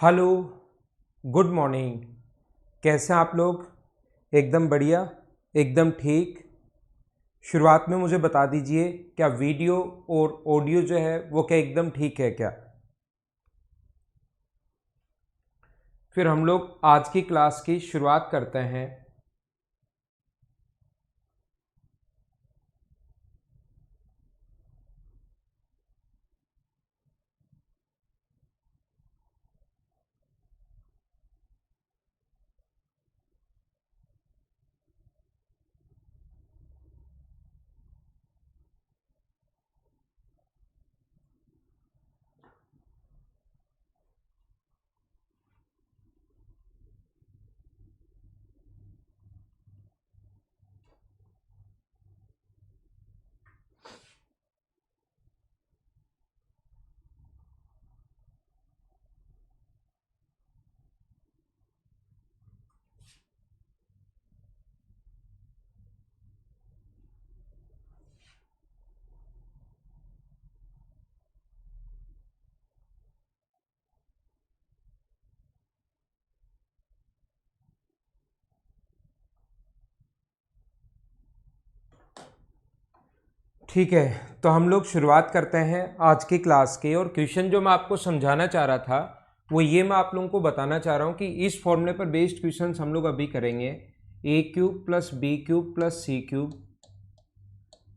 Hello, good morning. कैसे हैं आप लोग? एकदम बढ़िया, एकदम ठीक। शुरुआत में मुझे बता दीजिए, क्या वीडियो और ऑडियो जो है वो क्या एकदम ठीक है क्या? फिर हम लोग आज की क्लास की शुरुआत करते हैं। ठीक है, तो हम लोग शुरुआत करते हैं आज की क्लास की। और क्वेश्चन जो मैं आपको समझाना चाह रहा था वो ये मैं आप लोगों को बताना चाह रहा हूँ कि इस फॉर्मूले पर बेस्ड क्वेश्चन हम लोग अभी करेंगे। A cube plus B cube plus C cube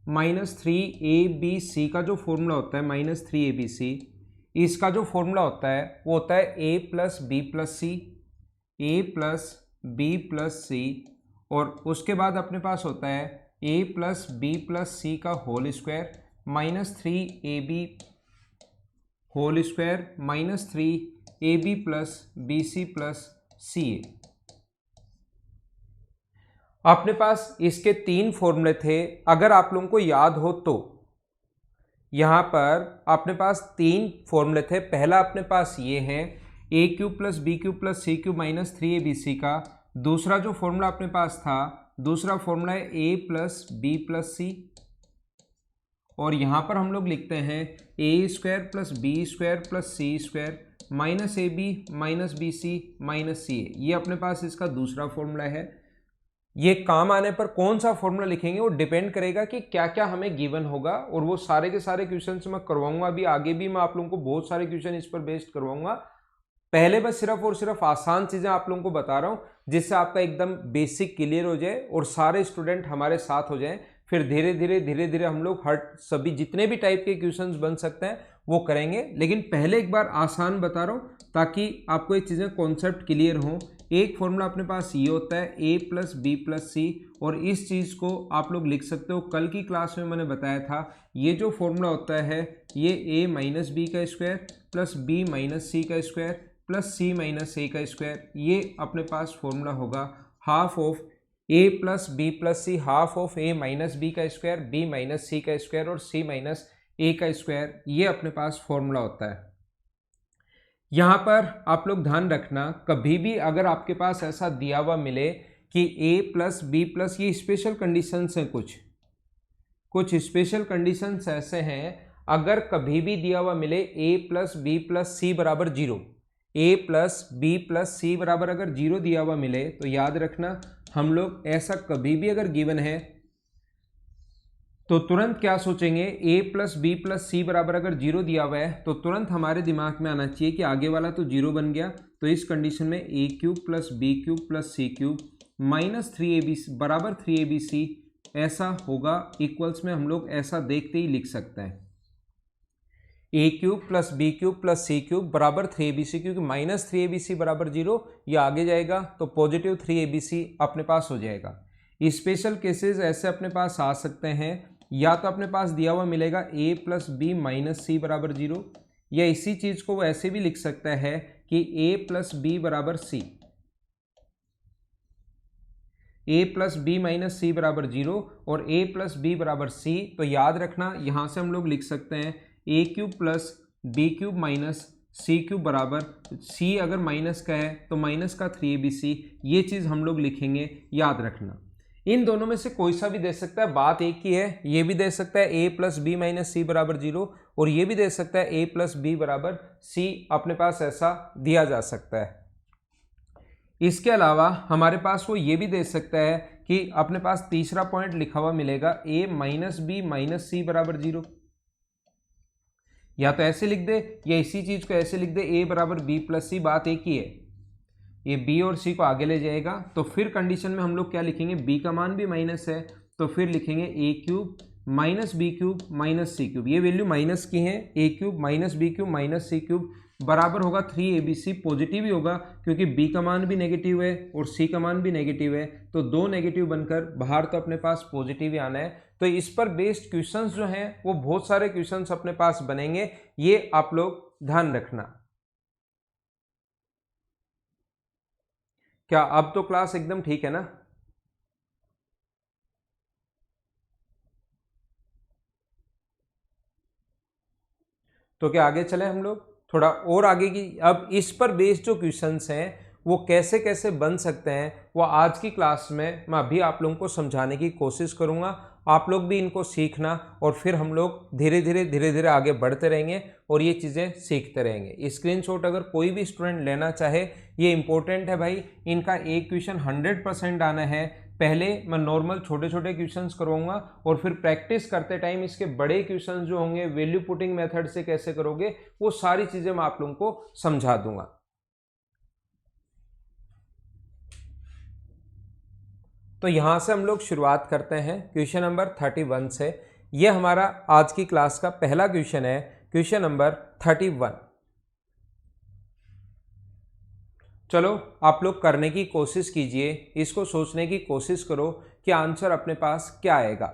-3ab का जो फॉर्मूला होता है -3abc, इसका जो फॉर्मूला होता है वो होता है a plus B plus C, A plus B plus सी, और उसके बाद अपने पास होता है a प्लस बी प्लस सी का whole square -3ab whole square -3ab plus B C plus C A. अपने पास इसके तीन फॉर्मूले थे, अगर आप लोगों को याद हो तो। यहाँ पर अपने पास तीन फॉर्मूले थे। पहला अपने पास ये है ए cube plus B cube plus सी क्यूब -3abc का। दूसरा जो फॉर्मूला अपने पास था, दूसरा फॉर्मूला है ए प्लस बी प्लस सी, और यहाँ पर हम लोग लिखते हैं A square plus B square plus C square -ab minus B C minus C A. ये अपने पास इसका दूसरा फॉर्मूला है। ये काम आने पर कौन सा फॉर्मूला लिखेंगे वो डिपेंड करेगा कि क्या क्या हमें गिवन होगा, और वो सारे के सारे क्वेश्चन मैं करवाऊंगा। अभी आगे भी मैं आप लोगों को बहुत सारे क्वेश्चन इस पर बेस्ड करवाऊंगा। पहले बस सिर्फ और सिर्फ आसान चीजें आप लोगों को बता रहा हूं, जिससे आपका एकदम बेसिक क्लियर हो जाए और सारे स्टूडेंट हमारे साथ हो जाएं। फिर धीरे धीरे हम लोग हर सभी जितने भी टाइप के क्वेश्चंस बन सकते हैं वो करेंगे। लेकिन पहले एक बार आसान बता रहा हूं ताकि आपको ये चीजें कॉन्सेप्ट क्लियर हो। एक फॉर्मूला अपने पास ये होता है ए प्लस बी प्लस सी, और इस चीज़ को आप लोग लिख सकते हो, कल की क्लास में मैंने बताया था। ये जो फॉर्मूला होता है ये ए माइनस बी का square plus B minus c का square plus c minus a का स्क्वायर, ये अपने पास फॉर्मूला होगा half of a plus B plus c, half of a minus b का स्क्वायर, बी माइनस सी का square और सी माइनस ए का स्क्वायर। ये अपने पास फॉर्मूला होता है। यहाँ पर आप लोग ध्यान रखना, कभी भी अगर आपके पास ऐसा दिया हुआ मिले कि a प्लस बी प्लस, ये स्पेशल कंडीशंस हैं, कुछ स्पेशल कंडीशंस ऐसे हैं, अगर कभी भी दिया हुआ मिले a प्लस बी प्लस सी बराबर zero, a plus B plus सी बराबर अगर जीरो दिया हुआ मिले, तो याद रखना हम लोग ऐसा कभी भी अगर गिवन है तो तुरंत क्या सोचेंगे, a प्लस बी प्लस सी बराबर अगर जीरो दिया हुआ है तो तुरंत हमारे दिमाग में आना चाहिए कि आगे वाला तो जीरो बन गया, तो इस कंडीशन में A cube plus B cube plus C cube -3ab बराबर 3abc ऐसा होगा। इक्वल्स में हम लोग ऐसा देखते ही लिख सकते हैं, A cube plus B cube plus C cube बराबर 3abc, क्योंकि -3abc बराबर जीरो, ये आगे जाएगा तो पॉजिटिव 3abc अपने पास हो जाएगा। स्पेशल केसेस ऐसे अपने पास आ सकते हैं, या तो अपने पास दिया हुआ मिलेगा a plus B minus C बराबर जीरो, या इसी चीज को वो ऐसे भी लिख सकता है कि a प्लस बी बराबर सी, a plus B minus C बराबर जीरो और a प्लस बी बराबर सी। तो याद रखना यहां से हम लोग लिख सकते हैं a cube plus B cube minus C cube बराबर, c अगर माइनस का है तो माइनस का 3abc, ये चीज हम लोग लिखेंगे, याद रखना। इन दोनों में से कोई सा भी दे सकता है, बात एक ही है। ये भी दे सकता है a plus B minus C बराबर 0 और ये भी दे सकता है a प्लस बी बराबर सी, अपने पास ऐसा दिया जा सकता है। इसके अलावा हमारे पास वो ये भी दे सकता है कि अपने पास तीसरा पॉइंट लिखा हुआ मिलेगा a minus B minus C बराबर 0। या तो ऐसे लिख दे या इसी चीज को ऐसे लिख दे a बराबर बी प्लस सी, बात एक ही है। ये b और c को आगे ले जाएगा तो फिर कंडीशन में हम लोग क्या लिखेंगे, b का मान भी माइनस है तो फिर लिखेंगे a cube minus B cube minus C cube. ये वैल्यू माइनस की है, a cube minus B cube minus C cube बराबर होगा 3abc। पॉजिटिव ही होगा क्योंकि b का मान भी नेगेटिव है और c का मान भी नेगेटिव है, तो दो नेगेटिव बनकर बाहर तो अपने पास पॉजिटिव ही आना है। तो इस पर बेस्ड क्वेश्चंस जो हैं वो बहुत सारे क्वेश्चंस अपने पास बनेंगे, ये आप लोग ध्यान रखना। क्या अब तो क्लास एकदम ठीक है ना? तो क्या आगे चले हम लोग थोड़ा और आगे की। अब इस पर बेस्ड जो क्वेश्चंस हैं वो कैसे कैसे बन सकते हैं वो आज की क्लास में मैं अभी आप लोगों को समझाने की कोशिश करूंगा। आप लोग भी इनको सीखना और फिर हम लोग धीरे धीरे आगे बढ़ते रहेंगे और ये चीज़ें सीखते रहेंगे। स्क्रीनशॉट अगर कोई भी स्टूडेंट लेना चाहे, ये इंपॉर्टेंट है भाई। इनका एक क्वेश्चन 100% आना है। पहले मैं नॉर्मल छोटे छोटे क्वेश्चंस करवाऊंगा और फिर प्रैक्टिस करते टाइम इसके बड़े क्वेश्चंस जो होंगे वैल्यू पुटिंग मेथड से कैसे करोगे वो सारी चीज़ें मैं आप लोगों को समझा दूंगा। तो यहाँ से हम लोग शुरुआत करते हैं क्वेश्चन नंबर 31 से। ये हमारा आज की क्लास का पहला क्वेश्चन है, क्वेश्चन नंबर 31। चलो आप लोग करने की कोशिश कीजिए, इसको सोचने की कोशिश करो कि आंसर अपने पास क्या आएगा।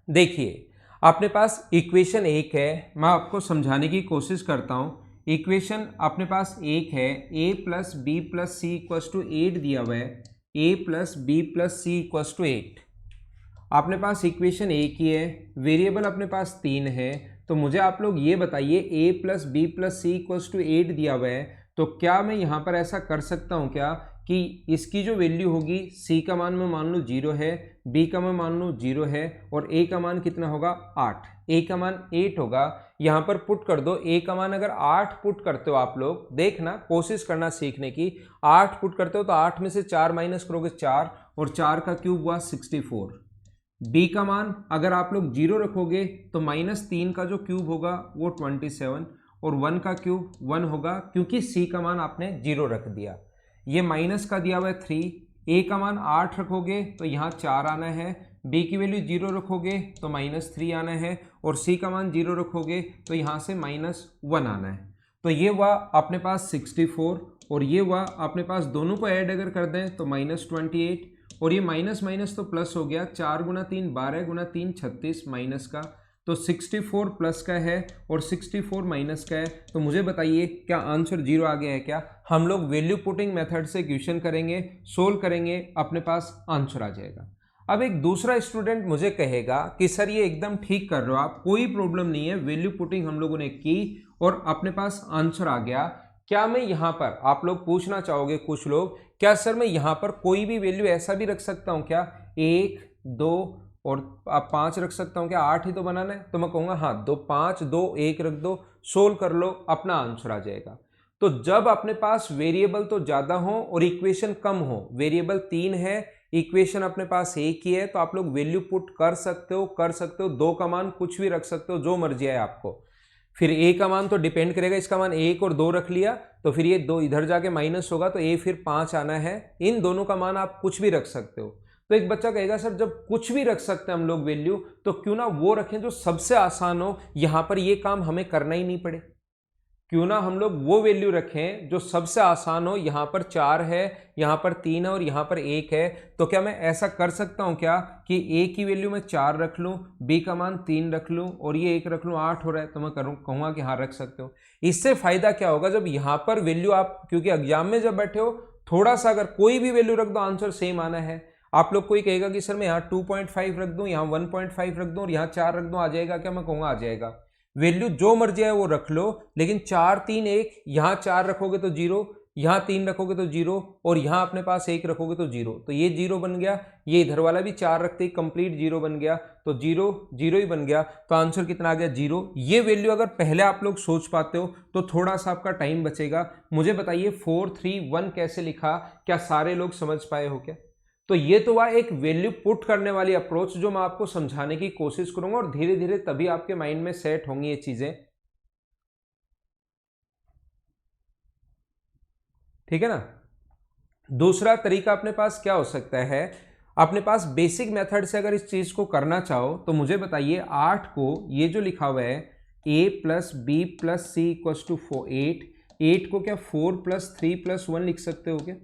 देखिए अपने पास इक्वेशन एक है, मैं आपको समझाने की कोशिश करता हूँ। इक्वेशन अपने पास एक है, a plus B plus c equals to 8 दिया हुआ है, a plus B plus c equals to 8। अपने पास इक्वेशन एक ही है, वेरिएबल अपने पास 3 है। तो मुझे आप लोग ये बताइए a plus B plus c equals to 8 दिया हुआ है, तो क्या मैं यहाँ पर ऐसा कर सकता हूँ क्या कि इसकी जो वैल्यू होगी c का मान मैं मान लूँ 0 है, b का मैं मान लूँ 0 है और a का मान कितना होगा 8, a का मान 8 होगा। यहाँ पर पुट कर दो, a का मान अगर 8 पुट करते हो आप लोग, देखना कोशिश करना सीखने की। 8 पुट करते हो तो 8 में से 4 माइनस करोगे 4 और 4 का क्यूब हुआ 64। b का मान अगर आप लोग 0 रखोगे तो -3 का जो क्यूब होगा वो 27 और 1 का क्यूब 1 होगा क्योंकि c का मान आपने 0 रख दिया। ये माइनस का दिया हुआ है 3, a का मान 8 रखोगे तो यहाँ 4 आना है, b की वैल्यू 0 रखोगे तो -3 आना है और c का मान 0 रखोगे तो यहाँ से -1 आना है। तो ये हुआ अपने पास 64 और ये हुआ अपने पास, दोनों को ऐड अगर कर दें तो -28 और ये माइनस माइनस तो प्लस हो गया। 4 गुना 3 12 गुना 3 36 माइनस का, तो 64 प्लस का है और 64 माइनस का है। तो मुझे बताइए क्या आंसर 0 आ गया है क्या? हम लोग वैल्यू पुटिंग मेथड से क्वेश्चन करेंगे, सोल्व करेंगे, अपने पास आंसर आ जाएगा। अब एक दूसरा स्टूडेंट मुझे कहेगा कि सर ये एकदम ठीक कर रहे हो आप, कोई प्रॉब्लम नहीं है, वैल्यू पुटिंग हम लोगों ने की और अपने पास आंसर आ गया। क्या मैं यहाँ पर, आप लोग पूछना चाहोगे कुछ लोग, क्या सर मैं यहाँ पर कोई भी वैल्यू ऐसा भी रख सकता हूँ क्या, 1 2 और आप 5 रख सकता हूँ क्या? 8 ही तो बनाना है। तो मैं कहूँगा हाँ 2 5 2 1 रख दो, सोल्व कर लो, अपना आंसर आ जाएगा। तो जब अपने पास वेरिएबल तो ज़्यादा हो और इक्वेशन कम हो, वेरिएबल 3 है, इक्वेशन अपने पास एक ही है, तो आप लोग वैल्यू पुट कर सकते हो। 2 का मान कुछ भी रख सकते हो, जो मर्जी है आपको। फिर a का मान तो डिपेंड करेगा, इसका मान 1 और 2 रख लिया तो फिर ये 2 इधर जाके माइनस होगा तो a फिर 5 आना है। इन दोनों का मान आप कुछ भी रख सकते हो। तो एक बच्चा कहेगा सर जब कुछ भी रख सकते हैं हम लोग वैल्यू, तो क्यों ना वो रखें जो सबसे आसान हो, यहाँ पर ये काम हमें करना ही नहीं पड़े। क्यों ना हम लोग वो वैल्यू रखें जो सबसे आसान हो। यहाँ पर 4 है, यहाँ पर 3 है और यहाँ पर 1 है। तो क्या मैं ऐसा कर सकता हूँ क्या कि a की वैल्यू में 4 रख लूँ, b का मान 3 रख लूँ और ये 1 रख लूँ, 8 हो रहा है। तो मैं कहूँगा कि हाँ रख सकते हो। इससे फायदा क्या होगा, जब यहाँ पर वैल्यू आप, क्योंकि एग्जाम में जब बैठे हो थोड़ा सा अगर कोई भी वैल्यू रख दो आंसर सेम आना है। आप लोग कोई कहेगा कि सर मैं यहाँ 2.5 रख दूँ, यहाँ 1.5 रख दूँ और यहाँ 4 रख दूँ, आ जाएगा क्या? मैं कहूँगा आ जाएगा। वैल्यू जो मर्जी है वो रख लो, लेकिन 4 3 1, यहाँ 4 रखोगे तो 0, यहाँ 3 रखोगे तो 0 और यहाँ अपने पास 1 रखोगे तो 0, तो ये 0 बन गया, ये इधर वाला भी 4 रखते ही कंप्लीट 0 बन गया, तो 0 0 ही बन गया। तो आंसर कितना आ गया 0। ये वैल्यू अगर पहले आप लोग सोच पाते हो तो थोड़ा सा आपका टाइम बचेगा। मुझे बताइए 4 3 1 कैसे लिखा, क्या सारे लोग समझ पाए हो क्या? तो ये तो वह एक वैल्यू पुट करने वाली अप्रोच जो मैं आपको समझाने की कोशिश करूंगा और धीरे धीरे तभी आपके माइंड में सेट होंगी ये चीजें, ठीक है ना। दूसरा तरीका अपने पास क्या हो सकता है, अपने पास बेसिक मेथड से अगर इस चीज को करना चाहो तो मुझे बताइए 8 को ये जो लिखा हुआ है a plus B plus c equal to 8 को क्या 4 प्लस 3 प्लस 1 लिख सकते हो क्या?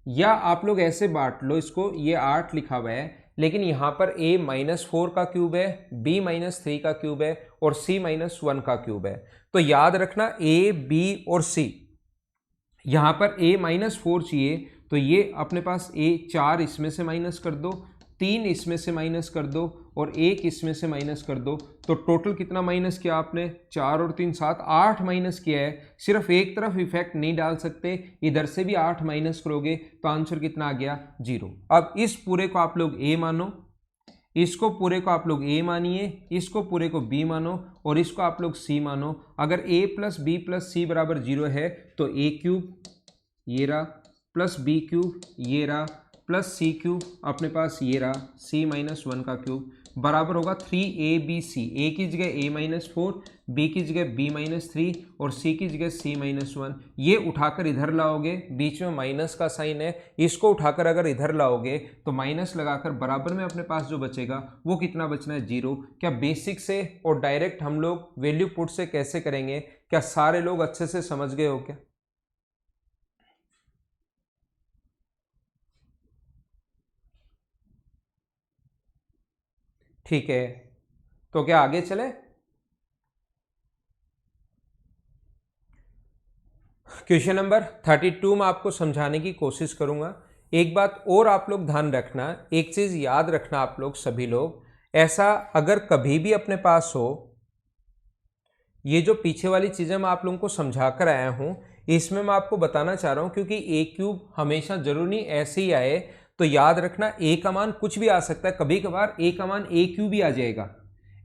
या आप लोग ऐसे बांट लो इसको, ये 8 लिखा हुआ है लेकिन यहां पर a माइनस 4 का क्यूब है, b माइनस 3 का क्यूब है और c माइनस 1 का क्यूब है। तो याद रखना a b और c, यहां पर a माइनस 4 चाहिए तो ये अपने पास a 4 इसमें से माइनस कर दो, 3 इसमें से माइनस कर दो और 1 इसमें से माइनस कर दो, तो टोटल कितना माइनस किया आपने? 4 और 3 7, 8 माइनस किया है। सिर्फ एक तरफ इफेक्ट नहीं डाल सकते, इधर से भी 8 माइनस करोगे तो आंसर कितना आ गया 0। अब इस पूरे को आप लोग a मानो, इसको पूरे को आप लोग a मानिए, इसको पूरे को b मानो और इसको आप लोग c मानो। अगर a प्लस बी प्लस सी बराबर 0 है तो a क्यूब ये रहा प्लस बी क्यूब ये रहा प्लस सी क्यूब अपने पास ये रहा c माइनस 1 का क्यूब बराबर होगा 3abc। a की जगह a माइनस 4, b की जगह b माइनस 3 और c की जगह c माइनस 1। ये उठाकर इधर लाओगे, बीच में माइनस का साइन है, इसको उठाकर अगर इधर लाओगे तो माइनस लगाकर बराबर में अपने पास जो बचेगा वो कितना बचना है 0। क्या बेसिक से और डायरेक्ट हम लोग वैल्यू पुट से कैसे करेंगे, क्या सारे लोग अच्छे से समझ गए हो क्या? ठीक है, तो क्या आगे चले? क्वेश्चन नंबर 32 में आपको समझाने की कोशिश करूंगा। एक बात और आप लोग ध्यान रखना, एक चीज याद रखना आप लोग सभी लोग, ऐसा अगर कभी भी अपने पास हो, ये जो पीछे वाली चीजें मैं आप लोगों को समझा कर आया हूं इसमें मैं आपको बताना चाह रहा हूं, क्योंकि ए क्यूब हमेशा जरूरी नहीं ऐसे ही आए, तो याद रखना ए का मान कुछ भी आ सकता है, कभी कभार ए का मान ए क्यूब भी आ जाएगा।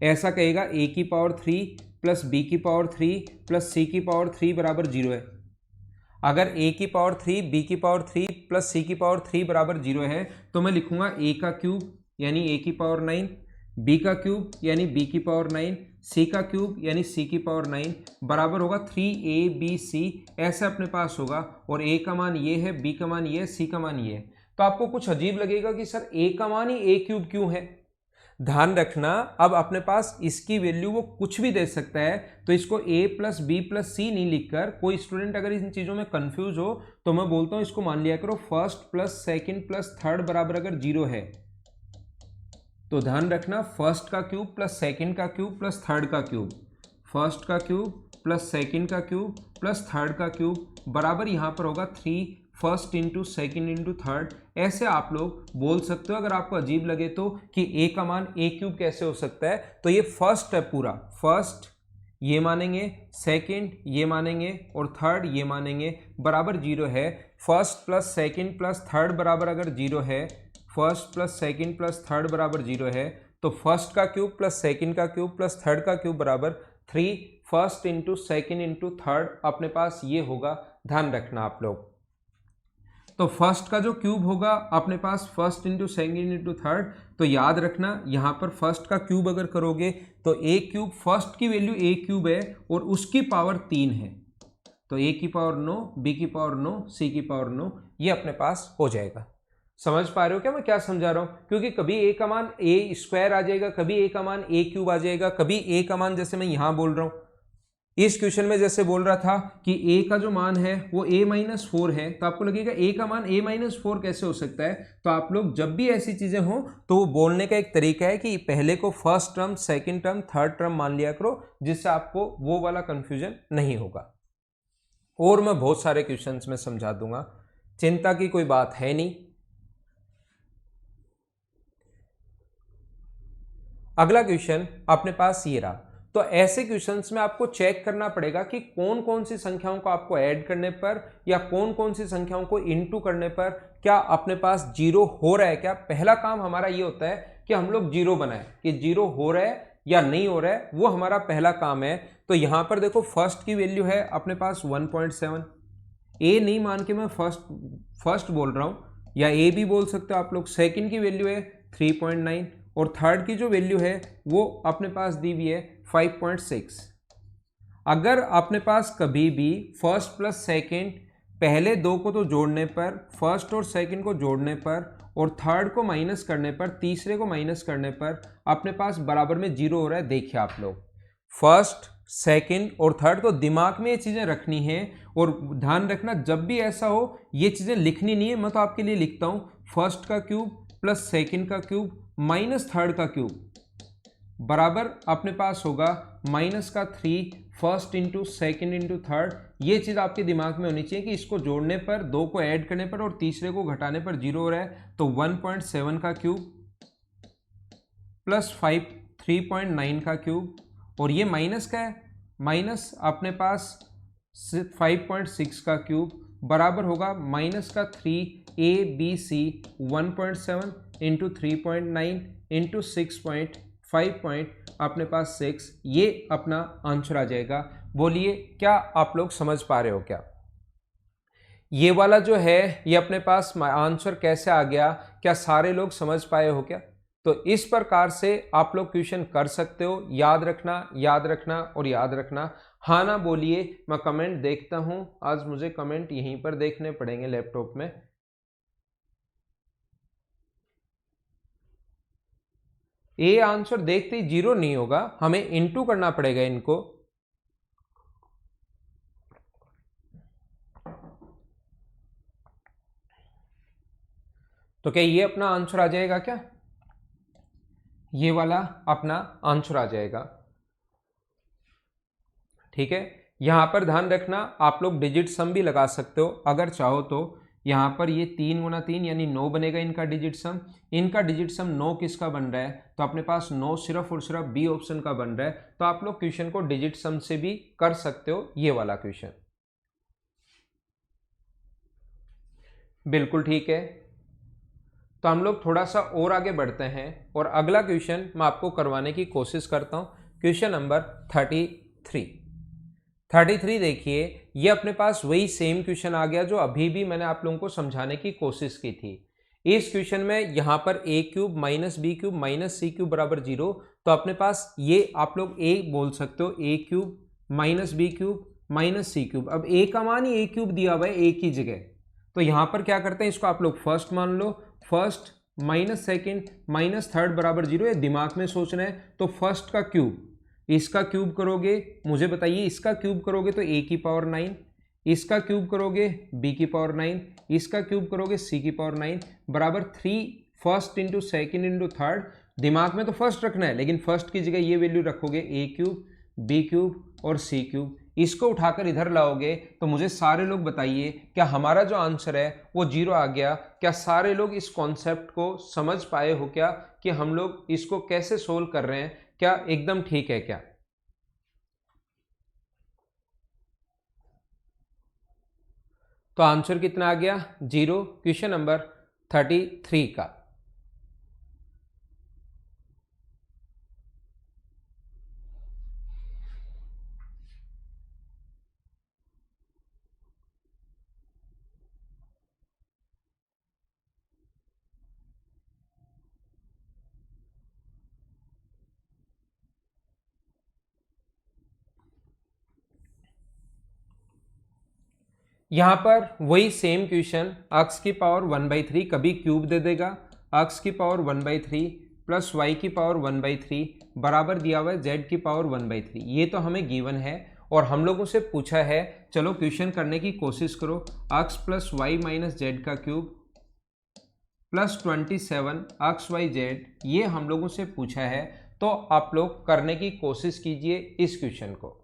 ऐसा कहेगा ए की पावर 3 प्लस बी की पावर 3 प्लस सी की पावर 3 बराबर 0 है। अगर a की पावर 3 b की पावर 3 प्लस c की पावर 3 बराबर 0 है तो मैं लिखूंगा a का क्यूब यानी a की पावर 9, b का क्यूब यानी b की पावर 9, c का क्यूब यानी c की पावर 9 बराबर होगा 3abc। ऐसे अपने पास होगा और a का मान ये है, b का मान ये है, c का मान ये है। तो आपको कुछ अजीब लगेगा कि सर a का मान ही a क्यूब क्यों है। ध्यान रखना अब अपने पास इसकी वैल्यू वो कुछ भी दे सकता है, तो इसको a प्लस बी प्लस सी नहीं लिखकर, कोई स्टूडेंट अगर इन चीज़ों में कंफ्यूज हो तो मैं बोलता हूं इसको मान लिया करो first plus second plus third बराबर अगर 0 है तो ध्यान रखना फर्स्ट का क्यूब प्लस सेकंड का क्यूब प्लस थर्ड का क्यूब, फर्स्ट का क्यूब प्लस सेकंड का क्यूब प्लस थर्ड का क्यूब बराबर यहाँ पर होगा 3 first into second into third. ऐसे आप लोग बोल सकते हो अगर आपको अजीब लगे तो कि a का मान a क्यूब कैसे हो सकता है। तो ये फर्स्ट है पूरा, फर्स्ट ये मानेंगे, सेकंड ये मानेंगे और थर्ड ये मानेंगे बराबर 0 है। First plus second plus third बराबर अगर 0 है, first plus second plus third बराबर 0 है तो फर्स्ट का क्यूब प्लस सेकंड का क्यूब प्लस थर्ड का क्यूब बराबर 3 first into second into third अपने पास ये होगा। ध्यान रखना आप लोग, तो फर्स्ट का जो क्यूब होगा अपने पास first into second into third, तो याद रखना यहाँ पर फर्स्ट का क्यूब अगर करोगे तो ए क्यूब, फर्स्ट की वैल्यू ए क्यूब है और उसकी पावर 3 है, तो ए की पावर 9, बी की पावर 9, सी की पावर 9, ये अपने पास हो जाएगा। समझ पा रहे हो क्या मैं क्या समझा रहा हूँ? क्योंकि कभी ए का मान ए स्क्वायर आ जाएगा, कभी ए का मान ए क्यूब आ जाएगा, कभी ए का मान जैसे मैं यहाँ बोल रहा हूँ इस क्वेश्चन में जैसे बोल रहा था कि a का जो मान है वो a माइनस 4 है, तो आपको लगेगा a का मान a माइनस 4 कैसे हो सकता है। तो आप लोग जब भी ऐसी चीजें हो तो वो बोलने का एक तरीका है कि पहले को first term, second term, third term मान लिया करो, जिससे आपको वो वाला कंफ्यूजन नहीं होगा। और मैं बहुत सारे क्वेश्चंस में समझा दूंगा, चिंता की कोई बात है नहीं। अगला क्वेश्चन अपने पास ये रहा, तो तो ऐसे क्वेश्चंस में आपको चेक करना पड़ेगा कि कौन कौन सी संख्याओं को आपको ऐड करने पर या कौन कौन सी संख्याओं को इनटू करने पर क्या अपने पास जीरो हो रहा है क्या। पहला काम हमारा ये होता है कि हम लोग जीरो बनाए, कि जीरो हो रहा है या नहीं हो रहा है, वो हमारा पहला काम है। तो यहां पर देखो फर्स्ट की वैल्यू है अपने पास 1.7, ए नहीं मान के मैं फर्स्ट बोल रहा हूं, या ए भी बोल सकते हो आप लोग। सेकंड की वैल्यू है 3.9 और थर्ड की जो वैल्यू है वो अपने पास दी हुई है 5.6। अगर अपने पास कभी भी फर्स्ट प्लस सेकंड, पहले दो को तो जोड़ने पर, फर्स्ट और सेकंड को जोड़ने पर और थर्ड को माइनस करने पर, तीसरे को माइनस करने पर अपने पास बराबर में जीरो हो रहा है। देखिए आप लोग, फर्स्ट सेकंड और थर्ड, तो दिमाग में ये चीजें रखनी है और ध्यान रखना जब भी ऐसा हो ये चीजें लिखनी नहीं है। मैं तो आपके लिए लिखता हूं, फर्स्ट का क्यूब प्लस सेकंड का क्यूब माइनस थर्ड का क्यूब बराबर अपने पास होगा माइनस का 3 first into second into third. ये चीज आपके दिमाग में होनी चाहिए कि इसको जोड़ने पर, दो को ऐड करने पर और तीसरे को घटाने पर जीरो हो रहा है। तो 1.7 का क्यूब प्लस 3.9 का क्यूब, और ये माइनस का है, माइनस अपने पास 5.6 का क्यूब बराबर होगा माइनस का 3 ABC 1.7 इंटू 3.9 इंटू 6.5 अपने पास 6। ये अपना आंसर आ जाएगा। बोलिए क्या आप लोग समझ पा रहे हो क्या? ये वाला जो है ये अपने पास आंसर कैसे आ गया, क्या सारे लोग समझ पाए हो क्या? तो इस प्रकार से आप लोग क्वेश्चन कर सकते हो। याद रखना, याद रखना और याद रखना। हाँ ना बोलिए, मैं कमेंट देखता हूं। आज मुझे कमेंट यहीं पर देखने पड़ेंगे लैपटॉप में। ए आंसर देखते ही जीरो नहीं होगा, हमें इनटू करना पड़ेगा इनको। तो क्या ये अपना आंसर आ जाएगा क्या? ये वाला अपना आंसर आ जाएगा। ठीक है, यहां पर ध्यान रखना, आप लोग डिजिट सम भी लगा सकते हो अगर चाहो तो। यहां पर ये 3 गुना 3 यानी 9 बनेगा इनका डिजिट सम। इनका डिजिट सम 9 किसका बन रहा है? तो अपने पास 9 सिर्फ और सिर्फ बी ऑप्शन का बन रहा है। तो आप लोग क्वेश्चन को डिजिट सम से भी कर सकते हो, ये वाला क्वेश्चन। बिल्कुल ठीक है। तो हम लोग थोड़ा सा और आगे बढ़ते हैं और अगला क्वेश्चन मैं आपको करवाने की कोशिश करता हूं। क्वेश्चन नंबर 33 देखिए, ये अपने पास वही सेम क्वेश्चन आ गया जो अभी भी मैंने आप लोगों को समझाने की कोशिश की थी। इस क्वेश्चन में यहां पर A cube minus B cube minus C cube बराबर जीरो। तो अपने पास ये आप लोग ए बोल सकते हो, A cube minus B cube minus C cube. अब ए का मान ही ए क्यूब दिया हुआ है ए की जगह, तो यहां पर क्या करते हैं, इसको आप लोग फर्स्ट मान लो। First minus second minus third बराबर जीरो, ये दिमाग में सोचना है। तो फर्स्ट का क्यूब, इसका क्यूब करोगे, मुझे बताइए इसका क्यूब करोगे तो ए की पावर 9, इसका क्यूब करोगे बी की पावर 9, इसका क्यूब करोगे सी की पावर 9 बराबर 3 first into second into third. दिमाग में तो फर्स्ट रखना है, लेकिन फर्स्ट की जगह ये वैल्यू रखोगे ए क्यूब बी क्यूब और सी क्यूब। इसको उठाकर इधर लाओगे तो मुझे सारे लोग बताइए क्या हमारा जो आंसर है वो जीरो आ गया? क्या सारे लोग इस कॉन्सेप्ट को समझ पाए हो क्या कि हम लोग इसको कैसे सोल्व कर रहे हैं? क्या एकदम ठीक है क्या? तो आंसर कितना आ गया? जीरो। क्वेश्चन नंबर 33 का। यहां पर वही सेम क्वेश्चन, एक्स की पावर 1/3 कभी क्यूब दे देगा, एक्स की पावर 1/3 प्लस वाई की पावर 1/3 बराबर दिया हुआ है जेड की पावर 1/3। ये तो हमें गिवन है और हम लोगों से पूछा है, चलो क्वेश्चन करने की कोशिश करो। X plus Y minus Z का cube plus 27 X Y Z, ये हम लोगों से पूछा है। तो आप लोग करने की कोशिश कीजिए इस क्वेश्चन को।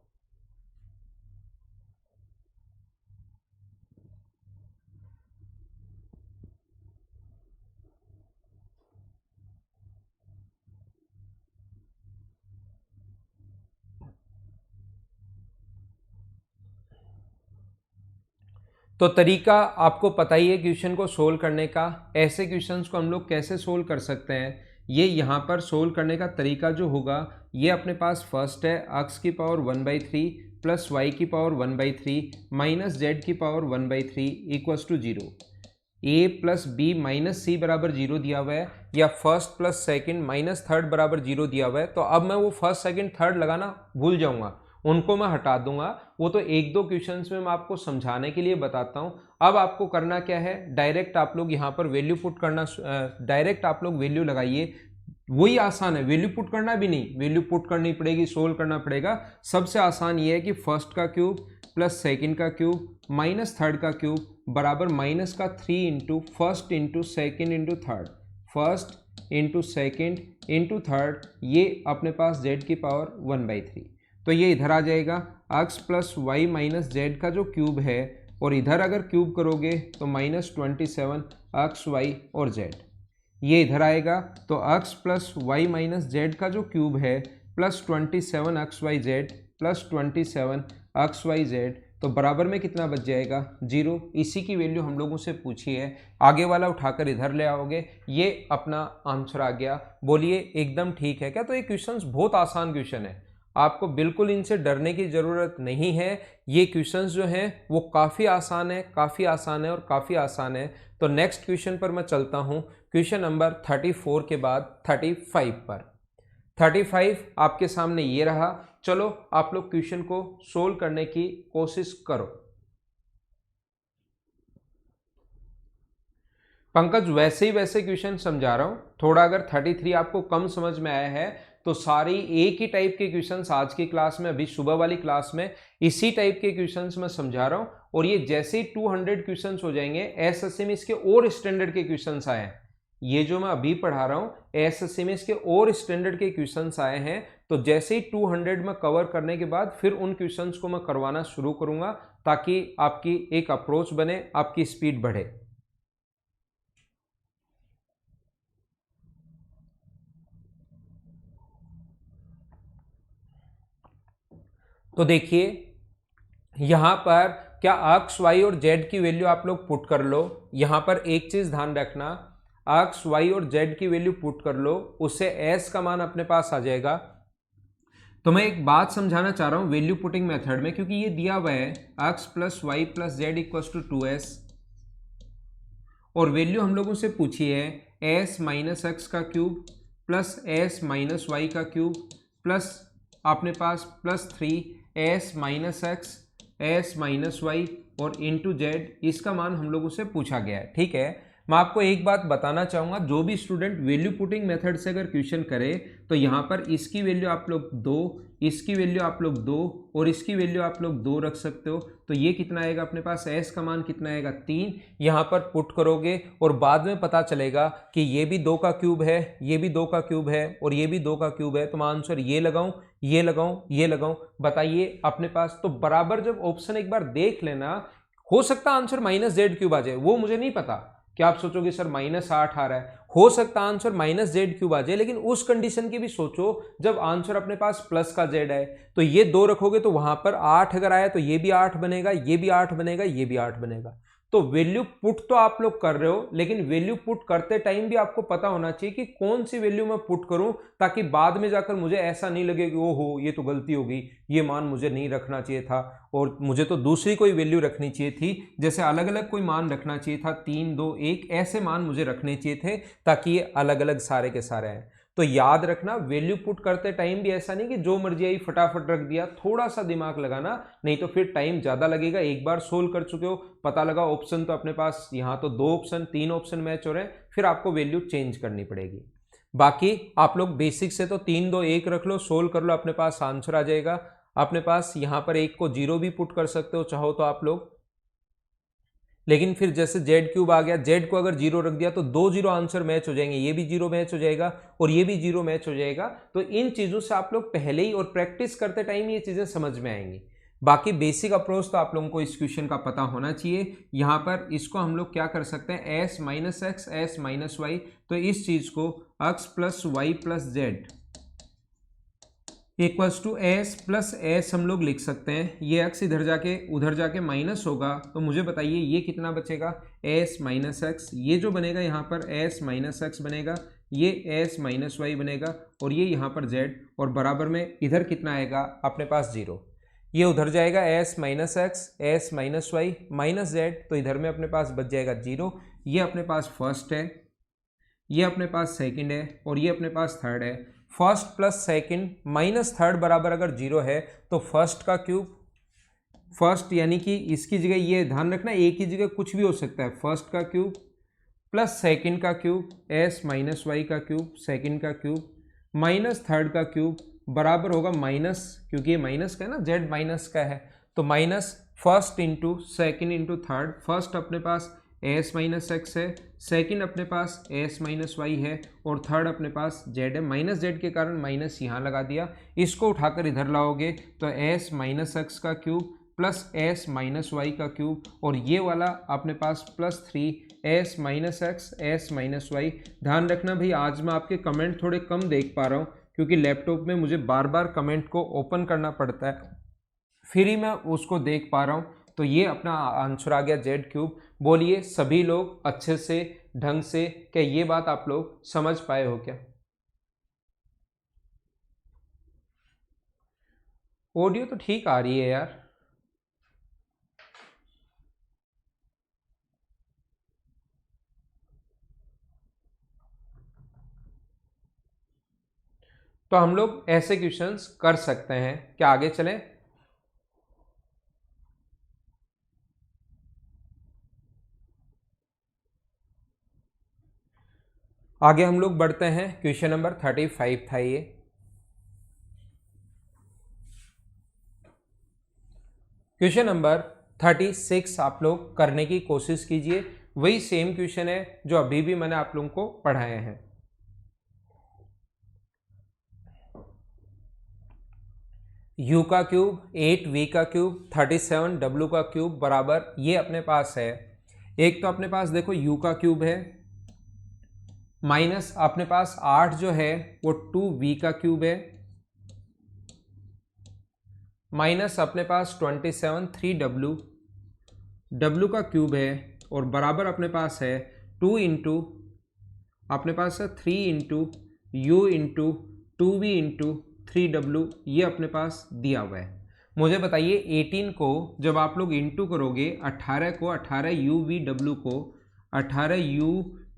तो तरीका आपको पता ही है क्वेश्चन को सोल्व करने का। ऐसे क्वेश्चंस को हम लोग कैसे सोल्व कर सकते हैं, ये यहाँ पर सोल्व करने का तरीका जो होगा, ये अपने पास फर्स्ट है x की पावर 1/3 प्लस y की पावर 1/3 माइनस z की power 1/3 equals to 0। a plus B minus C बराबर 0 दिया हुआ है, या first plus second minus third बराबर 0 दिया हुआ है। तो अब मैं वो फर्स्ट सेकंड थर्ड लगाना भूल जाऊंगा, उनको मैं हटा दूंगा। वो तो एक दो क्वेश्चंस में मैं आपको समझाने के लिए बताता हूं। अब आपको करना क्या है, डायरेक्ट आप लोग यहाँ पर वैल्यू पुट करना, डायरेक्ट आप लोग वैल्यू लगाइए। वही आसान है, वैल्यू पुट करना भी नहीं, वैल्यू पुट करनी पड़ेगी, सोल्व करना पड़ेगा। सबसे आसान ये है कि फर्स्ट का क्यूब प्लस सेकंड का क्यूब माइनस थर्ड का क्यूब बराबर माइनस का 3 into first into second into third, first into second into third, ये अपने पास z की पावर 1/3। तो ये इधर आ जाएगा x plus Y minus Z का जो क्यूब है, और इधर अगर क्यूब करोगे तो -27 x y और z, ये इधर आएगा। तो x plus Y minus Z का जो क्यूब है plus 27 x y z plus 27 x y z, तो बराबर में कितना बच जाएगा 0। इसी की वैल्यू हम लोगों से पूछी है, आगे वाला उठाकर इधर ले आओगे, ये अपना आंसर आ गया। बोलिए एकदम ठीक है क्या? तो ये क्वेश्चंस बहुत आसान क्वेश्चन है, आपको बिल्कुल इनसे डरने की ज़रूरत नहीं है। ये क्वेश्चंस जो हैं वो काफ़ी आसान है, काफ़ी आसान है और काफ़ी आसान है। तो नेक्स्ट क्वेश्चन पर मैं चलता हूँ, क्वेश्चन नंबर 34 के बाद 35 पर। 35 आपके सामने ये रहा। चलो आप लोग क्वेश्चन को सोल्व करने की कोशिश करो। पंकज वैसे ही वैसे क्वेश्चन समझा रहा हूँ, थोड़ा अगर 33 आपको कम समझ में आया है तो सारी एक ही टाइप के क्वेश्चंस आज की क्लास में, अभी सुबह वाली क्लास में इसी टाइप के क्वेश्चंस मैं समझा रहा हूँ। और ये जैसे ही 200 क्वेश्चंस हो जाएंगे, एसएससी में इसके और स्टैंडर्ड के क्वेश्चंस आए हैं। ये जो मैं अभी पढ़ा रहा हूँ एसएससी में इसके और स्टैंडर्ड के क्वेश्चंस आए हैं। तो जैसे ही 200 में कवर करने के बाद फिर उन क्वेश्चंस को मैं करवाना शुरू करूंगा, ताकि आपकी एक अप्रोच बने, आपकी स्पीड बढ़े। तो देखिए यहां पर क्या x y और z की वैल्यू आप लोग पुट कर लो। यहां पर एक चीज ध्यान रखना, x y और z की वैल्यू पुट कर लो, उससे s का मान अपने पास आ जाएगा। तो मैं एक बात समझाना चाह रहा हूं वैल्यू पुटिंग मेथड में, क्योंकि ये दिया हुआ है x plus y plus z equals to 2s, और वैल्यू हम लोगों से पूछी है s माइनस एक्स का cube plus s minus y का क्यूब प्लस अपने पास plus 3s minus x s minus y और इंटू जेड, इसका मान हम लोगों से पूछा गया है। ठीक है, मैं आपको एक बात बताना चाहूँगा, जो भी स्टूडेंट वैल्यू पुटिंग मेथड से अगर क्वेश्चन करे तो यहाँ पर इसकी वैल्यू आप लोग 2, इसकी वैल्यू आप लोग 2 और इसकी वैल्यू आप लोग 2 रख सकते हो। तो ये कितना आएगा अपने पास, s का मान कितना आएगा 3, यहाँ पर पुट करोगे और बाद में पता चलेगा कि ये भी 2 का क्यूब है, ये भी 2 का क्यूब है और ये भी 2 का क्यूब है। तो मैं आंसर ये लगाऊं, ये लगाऊं, ये लगाऊं, बताइए अपने पास। तो बराबर जब ऑप्शन एक बार देख लेना, हो सकता आंसर -z³ आ जाए, वो मुझे नहीं पता। क्या आप सोचोगे सर -8 आ रहा है, हो सकता आंसर -z³ आ जाए, लेकिन उस कंडीशन की भी सोचो जब आंसर अपने पास प्लस का z है। तो ये 2 रखोगे तो वहां पर 8 अगर आया तो ये भी 8 बनेगा, ये भी 8 बनेगा, ये भी 8 बनेगा। तो वैल्यू पुट तो आप लोग कर रहे हो, लेकिन वैल्यू पुट करते टाइम भी आपको पता होना चाहिए कि कौन सी वैल्यू मैं पुट करूं, ताकि बाद में जाकर मुझे ऐसा नहीं लगे कि ओहो ये तो गलती हो गई, ये मान मुझे नहीं रखना चाहिए था और मुझे तो दूसरी कोई वैल्यू रखनी चाहिए थी। जैसे अलग अलग कोई मान रखना चाहिए था, 3 2 1 ऐसे मान मुझे रखने चाहिए थे, ताकि ये अलग अलग सारे के सारे हैं। तो याद रखना वैल्यू पुट करते टाइम भी ऐसा नहीं कि जो मर्जी आई फटाफट रख दिया, थोड़ा सा दिमाग लगाना, नहीं तो फिर टाइम ज्यादा लगेगा। एक बार सोल्व कर चुके हो, पता लगा ऑप्शन तो अपने पास यहाँ तो 2 ऑप्शन 3 ऑप्शन मैच हो रहे हैं, फिर आपको वैल्यू चेंज करनी पड़ेगी। बाकी आप लोग बेसिक से तो 3 2 1 रख लो, सोल्व कर लो, अपने पास आंसर आ जाएगा। अपने पास यहाँ पर 1 को 0 भी पुट कर सकते हो चाहो तो आप लोग, लेकिन फिर जैसे z³ आ गया, z को अगर 0 रख दिया तो 2 0 आंसर मैच हो जाएंगे, ये भी 0 मैच हो जाएगा और ये भी 0 मैच हो जाएगा। तो इन चीज़ों से आप लोग पहले ही और प्रैक्टिस करते टाइम ये चीज़ें समझ में आएंगी। बाकी बेसिक अप्रोच तो आप लोगों को इस क्वेश्चन का पता होना चाहिए। यहाँ पर इसको हम लोग क्या कर सकते हैं, s minus x s minus y, तो इस चीज़ को x plus y plus z equals to s plus s हम लोग लिख सकते हैं। ये एक्स इधर जाके उधर जाके माइनस होगा, तो मुझे बताइए ये कितना बचेगा, एस माइनस एक्स। ये जो बनेगा यहाँ पर एस माइनस एक्स बनेगा, ये एस माइनस वाई बनेगा, और ये यहाँ पर जेड, और बराबर में इधर कितना आएगा अपने पास जीरो। ये उधर जाएगा s minus x, s minus y minus z, तो इधर में अपने पास बच जाएगा जीरो। ये अपने पास फर्स्ट है, ये अपने पास सेकंड है, और ये अपने पास थर्ड है। First plus second minus third बराबर अगर जीरो है तो फर्स्ट का क्यूब, फर्स्ट यानी कि इसकी जगह ये ध्यान रखना एक ही जगह कुछ भी हो सकता है, फर्स्ट का क्यूब प्लस सेकंड का क्यूब, एस माइनस वाई का क्यूब, सेकंड का क्यूब माइनस थर्ड का क्यूब बराबर होगा माइनस, क्योंकि ये माइनस का है ना, जेड माइनस का है, तो minus first into second into third. First अपने पास एस माइनस एक्स है, सेकंड अपने पास एस माइनस वाई है, और थर्ड अपने पास जेड है। माइनस जेड के कारण माइनस यहाँ लगा दिया, इसको उठाकर इधर लाओगे तो एस माइनस एक्स का cube plus s minus y का क्यूब, और ये वाला अपने पास plus 3 s minus x s minus y. ध्यान रखना भाई, आज मैं आपके कमेंट थोड़े कम देख पा रहा हूँ क्योंकि लैपटॉप में मुझे बार बार कमेंट को ओपन करना पड़ता है, फिर ही मैं उसको देख पा रहा हूँ। तो ये अपना आंसर आ गया जेड क्यूब। बोलिए सभी लोग अच्छे से ढंग से, क्या ये बात आप लोग समझ पाए हो क्या? ऑडियो तो ठीक आ रही है यार। तो हम लोग ऐसे क्वेश्चंस कर सकते हैं, क्या आगे चलें? आगे हम लोग बढ़ते हैं, क्वेश्चन नंबर 35 था ये। क्वेश्चन नंबर 36 आप लोग करने की कोशिश कीजिए, वही सेम क्वेश्चन है जो अभी भी मैंने आप लोगों को पढ़ाए हैं। u का क्यूब 8v का क्यूब 37w का क्यूब बराबर, ये अपने पास है। एक तो अपने पास देखो u का क्यूब है, माइनस अपने पास 8 जो है वो 2v का क्यूब है, माइनस अपने पास 27 3w w का क्यूब है, और बराबर अपने पास है 2 इंटू अपने पास है 3 into you into 2v into 3w, ये अपने पास दिया हुआ है। मुझे बताइए 18 को जब आप लोग इंटू करोगे 18 को, 18 u v w को, 18 u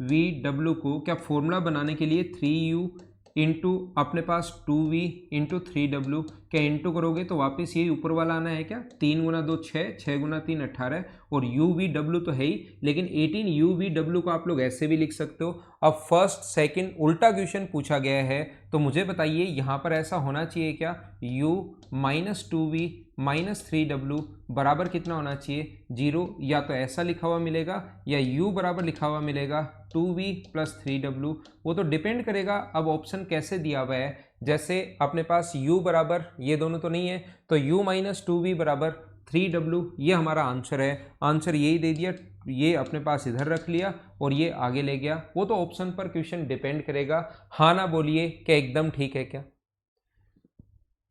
v w को क्या फॉर्मूला बनाने के लिए 3u इंटू अपने पास 2v इंटू 3w, क्या इंटू करोगे तो वापस यही ऊपर वाला आना है क्या, 3 गुना 2 6, 6 गुना 3 18, और u v w तो है ही, लेकिन 18 u v w को आप लोग ऐसे भी लिख सकते हो। अब फर्स्ट सेकंड उल्टा क्वेश्चन पूछा गया है, तो मुझे बताइए यहाँ पर ऐसा होना चाहिए क्या, u minus 2v minus 3w बराबर कितना होना चाहिए, 0, या तो ऐसा लिखा हुआ मिलेगा या u बराबर लिखा हुआ मिलेगा 2v प्लस 3w, वो तो डिपेंड करेगा अब ऑप्शन कैसे दिया हुआ है। जैसे अपने पास u बराबर, ये दोनों तो नहीं है, तो u माइनस 2v बराबर 3w, ये हमारा आंसर है। आंसर यही दे दिया, ये अपने पास इधर रख लिया और ये आगे ले गया, वो तो ऑप्शन पर क्वेश्चन डिपेंड करेगा। हाँ ना बोलिए, क्या एकदम ठीक है क्या?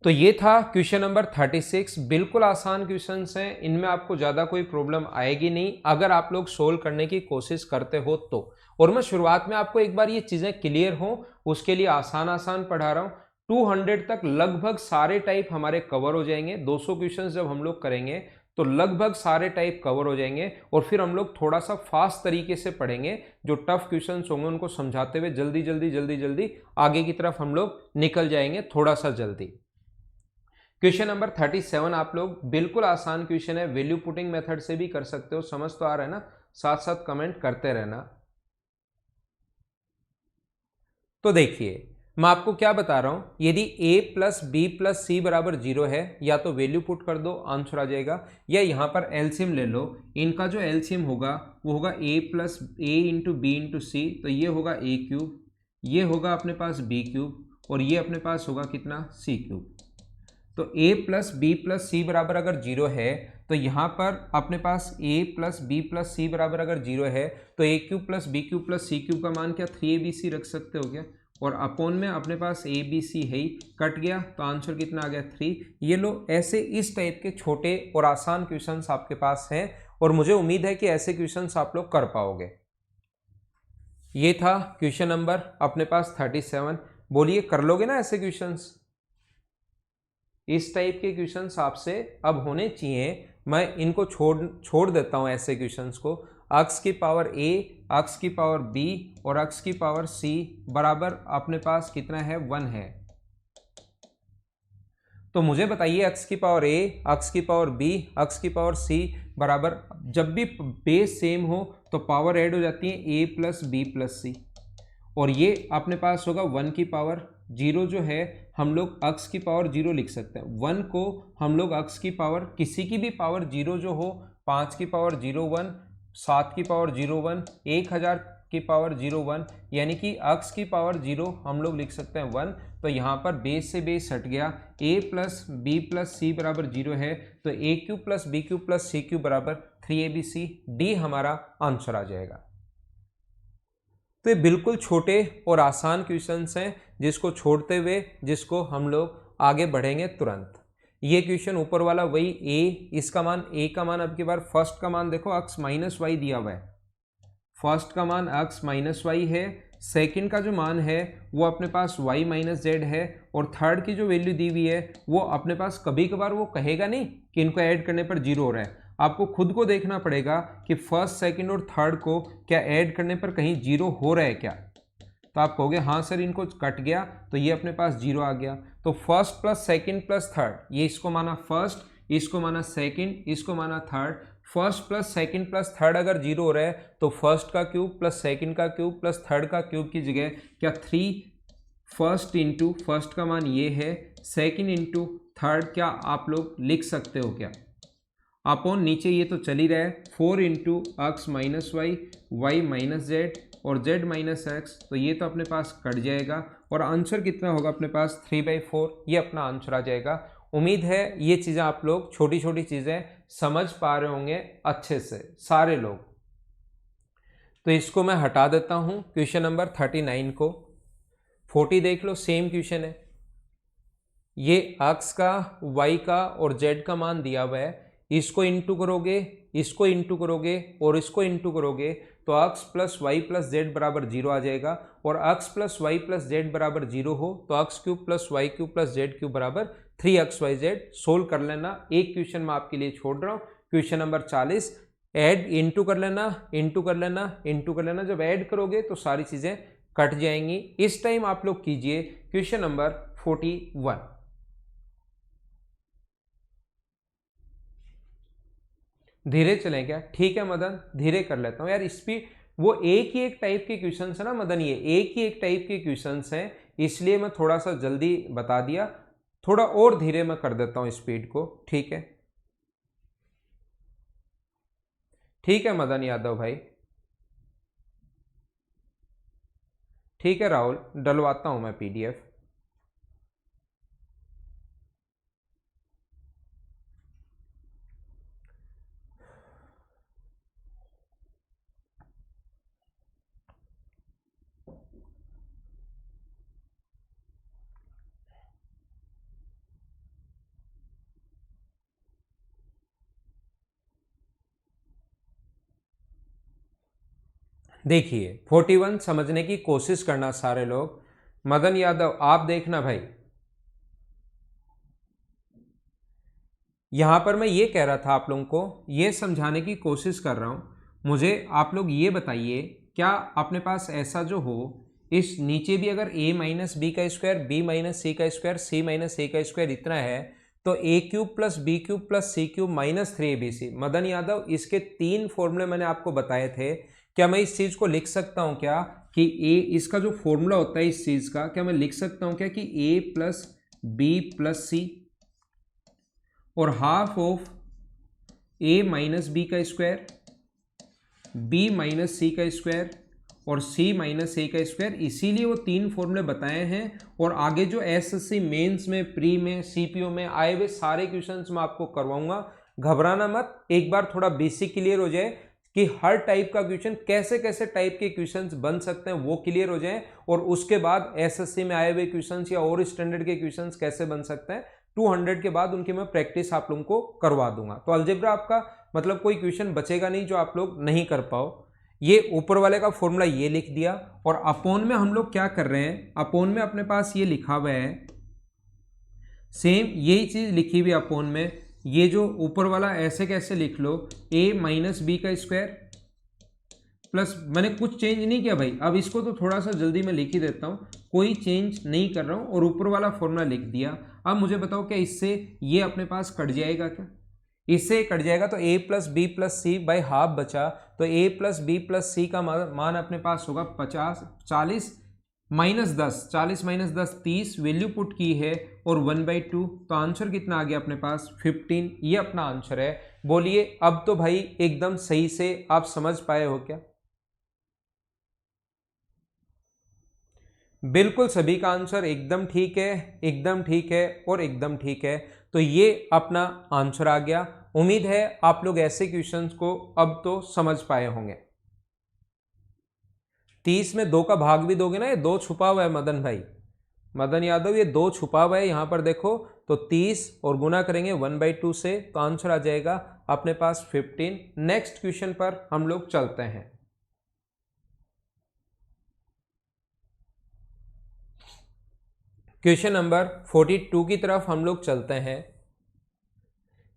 तो ये था क्वेश्चन नंबर 36। बिल्कुल आसान क्वेश्चंस हैं, इनमें आपको ज़्यादा कोई प्रॉब्लम आएगी नहीं अगर आप लोग सोल्व करने की कोशिश करते हो तो। और मैं शुरुआत में आपको एक बार ये चीज़ें क्लियर हों उसके लिए आसान आसान पढ़ा रहा हूँ। 200 तक लगभग सारे टाइप हमारे कवर हो जाएंगे। 200 क्वेश्चन जब हम लोग करेंगे तो लगभग सारे टाइप कवर हो जाएंगे, और फिर हम लोग थोड़ा सा फास्ट तरीके से पढ़ेंगे। जो टफ क्वेश्चन होंगे उनको समझाते हुए जल्दी जल्दी जल्दी जल्दी आगे की तरफ हम लोग निकल जाएंगे, थोड़ा सा जल्दी। क्वेश्चन नंबर 37 आप लोग, बिल्कुल आसान क्वेश्चन है, वैल्यू पुटिंग मेथड से भी कर सकते हो। समझ तो आ रहा है ना? साथ साथ कमेंट करते रहना। तो देखिए मैं आपको क्या बता रहा हूं, यदि a प्लस बी प्लस सी बराबर 0 है, या तो वैल्यू पुट कर दो आंसर आ जाएगा, या यहां पर एलसीएम ले लो। इनका जो एलसीएम होगा वो होगा a plus a into b into c, तो ये होगा a क्यूब, ये होगा अपने पास b क्यूब, और ये अपने पास होगा कितना, c क्यूब। तो a प्लस बी प्लस सी बराबर अगर 0 है तो यहाँ पर अपने पास a प्लस बी प्लस सी बराबर अगर 0 है तो a cube plus B cube plus C cube का मान क्या 3abc रख सकते हो क्या? और अपॉन में अपने पास ए बी सी है ही, कट गया तो आंसर कितना आ गया 3। ये लो, ऐसे इस टाइप के छोटे और आसान क्वेश्चंस आपके पास हैं और मुझे उम्मीद है कि ऐसे क्वेश्चंस आप लोग कर पाओगे। ये था क्वेश्चन नंबर अपने पास 37। बोलिए कर लोगे ना ऐसे क्वेश्चंस? इस टाइप के क्वेश्चंस आपसे अब होने चाहिए। मैं इनको छोड़ देता हूं ऐसे क्वेश्चंस को। अक्स की पावर a, अक्स की पावर b और अक्स की पावर c बराबर अपने पास कितना है 1 है। तो मुझे बताइए अक्स की पावर a, अक्स की पावर b, अक्स की पावर c बराबर, जब भी बेस सेम हो तो पावर ऐड हो जाती है a प्लस बी प्लस सी, और ये अपने पास होगा 1 की पावर 0 जो है हम लोग अक्स की पावर 0 लिख सकते हैं। 1 को हम लोग अक्स की पावर किसी की भी पावर 0 जो हो, 5 की पावर 0 1, 7 की पावर 0 1, 1000 की पावर 0 1, यानी कि अक्स की पावर 0 हम लोग लिख सकते हैं 1। तो यहाँ पर बेस से बेस हट गया, a प्लस बी प्लस सी बराबर 0 है, तो a cube plus b cube plus c cube बराबर 3abc, डी हमारा आंसर आ जाएगा। तो ये बिल्कुल छोटे और आसान क्वेश्चंस हैं जिसको छोड़ते हुए जिसको हम लोग आगे बढ़ेंगे तुरंत। ये क्वेश्चन ऊपर वाला वही a, इसका मान a का मान अब की बार फर्स्ट का मान देखो अक्स माइनस वाई दिया हुआ है, फर्स्ट का मान अक्स माइनस वाई है, सेकंड का जो मान है वो अपने पास y माइनस जेड है, और थर्ड की जो वैल्यू दी हुई है वो अपने पास कभी कभार वो कहेगा नहीं कि इनको ऐड करने पर 0 हो रहा है। आपको खुद को देखना पड़ेगा कि फर्स्ट सेकंड और थर्ड को क्या ऐड करने पर कहीं 0 हो रहा है क्या। तो आप कहोगे हाँ सर इनको कट गया तो ये अपने पास 0 आ गया। तो first plus second plus third, ये इसको माना फर्स्ट, इसको माना सेकंड, इसको माना third. First plus second plus third अगर 0 हो रहा है तो फर्स्ट का क्यूब प्लस सेकंड का क्यूब प्लस थर्ड का क्यूब की जगह क्या 3 फर्स्ट इंटू फर्स्ट का मान ये है, सेकंड इंटू थर्ड क्या आप लोग लिख सकते हो क्या, अपॉन नीचे ये तो चल ही रहा है 4 into x minus y, y minus z और जेड माइनस एक्स, तो ये तो अपने पास कट जाएगा और आंसर कितना होगा अपने पास 3/4, ये अपना आंसर आ जाएगा। उम्मीद है ये चीज़ें आप लोग छोटी छोटी चीज़ें समझ पा रहे होंगे अच्छे से सारे लोग। तो इसको मैं हटा देता हूँ क्वेश्चन नंबर 39 को। 40 देख लो, सेम क्वेश्चन है, ये अक्स का वाई का और जेड का मान दिया हुआ है, इसको इंटू करोगे, इसको इंटू करोगे और इसको इंटू करोगे तो x plus y plus z बराबर 0 आ जाएगा, और x plus y plus z बराबर 0 हो तो x cube plus y cube plus z cube बराबर 3xyz। सोल्व कर लेना, एक क्वेश्चन मैं आपके लिए छोड़ रहा हूँ, क्वेश्चन नंबर 40। ऐड इंटू कर लेना, इंटू कर लेना, इंटू कर लेना, जब ऐड करोगे तो सारी चीज़ें कट जाएंगी। इस टाइम आप लोग कीजिए क्वेश्चन नंबर 41। धीरे चलें क्या? ठीक है मदन, धीरे कर लेता हूँ यार, स्पीड वो एक ही एक टाइप के क्वेश्चन है ना मदन, ये एक ही एक टाइप के क्वेश्चन हैं, इसलिए मैं थोड़ा सा जल्दी बता दिया, थोड़ा और धीरे मैं कर देता हूँ स्पीड को। ठीक है, ठीक है मदन यादव भाई, ठीक है राहुल, डलवाता हूँ मैं पीडीएफ। देखिए 41 समझने की कोशिश करना सारे लोग। मदन यादव आप देखना भाई, यहां पर मैं ये कह रहा था आप लोगों को, ये समझाने की कोशिश कर रहा हूं। मुझे आप लोग ये बताइए, क्या अपने पास ऐसा जो हो, इस नीचे भी अगर a माइनस बी का स्क्वायर, b माइनस सी का स्क्वायर, c माइनस ए का स्क्वायर इतना है तो a cube plus B cube plus C cube minus 3abc। Madan Yadav इसके 3 फॉर्मूले मैंने आपको बताए थे, क्या मैं इस चीज़ को लिख सकता हूँ क्या कि a, इसका जो फॉर्मूला होता है इस चीज़ का, क्या मैं लिख सकता हूँ क्या कि a प्लस बी प्लस सी और half of a minus b का स्क्वायर, b माइनस सी का स्क्वायर और c माइनस ए का स्क्वायर। इसीलिए वो 3 फॉर्मूले बताए हैं, और आगे जो एसएससी मेंस में, प्री में, सीपीओ में आए हुए सारे क्वेश्चंस मैं आपको करवाऊंगा, घबराना मत। एक बार थोड़ा बेसिक क्लियर हो जाए, कि हर टाइप का क्वेश्चन, कैसे कैसे टाइप के क्वेश्चंस बन सकते हैं वो क्लियर हो जाएं, और उसके बाद एसएससी में आए हुए क्वेश्चंस या और स्टैंडर्ड के क्वेश्चंस कैसे बन सकते हैं 200 के बाद उनकी मैं प्रैक्टिस आप लोगों को करवा दूंगा। तो अलजेब्रा आपका मतलब कोई क्वेश्चन बचेगा नहीं जो आप लोग नहीं कर पाओ। ये ऊपर वाले का फॉर्मूला ये लिख दिया, और अपोन में हम लोग क्या कर रहे हैं, अपोन में अपने पास ये लिखा हुआ है, सेम यही चीज लिखी हुई अपोन में, ये जो ऊपर वाला ऐसे कैसे लिख लो, a माइनस बी का स्क्वायर प्लस, मैंने कुछ चेंज नहीं किया भाई, अब इसको तो थोड़ा सा जल्दी मैं लिख ही देता हूँ, कोई चेंज नहीं कर रहा हूँ, और ऊपर वाला फॉर्मूला लिख दिया। अब मुझे बताओ क्या इससे ये अपने पास कट जाएगा क्या, इससे कट जाएगा तो a plus B plus c by half बचा, तो a प्लस बी प्लस सी का मान अपने पास होगा 40 माइनस 10, 40 माइनस 10 30, वैल्यू पुट की है और 1/2, तो आंसर कितना आ गया अपने पास 15, ये अपना आंसर है। बोलिए अब तो भाई एकदम सही से आप समझ पाए हो क्या? बिल्कुल सभी का आंसर एकदम ठीक है, एकदम ठीक है और एकदम ठीक है। तो ये अपना आंसर आ गया। उम्मीद है आप लोग ऐसे क्वेश्चंस को अब तो समझ पाए होंगे। 30 में 2 का भाग भी दोगे ना, ये 2 छुपा हुआ है मदन भाई, मदन यादव, ये 2 छुपा हुआ है यहां पर देखो, तो 30 और गुना करेंगे 1/2 से, तो आंसर आ जाएगा अपने पास 15। नेक्स्ट क्वेश्चन पर हम लोग चलते हैं। क्वेश्चन नंबर 42 की तरफ हम लोग चलते हैं।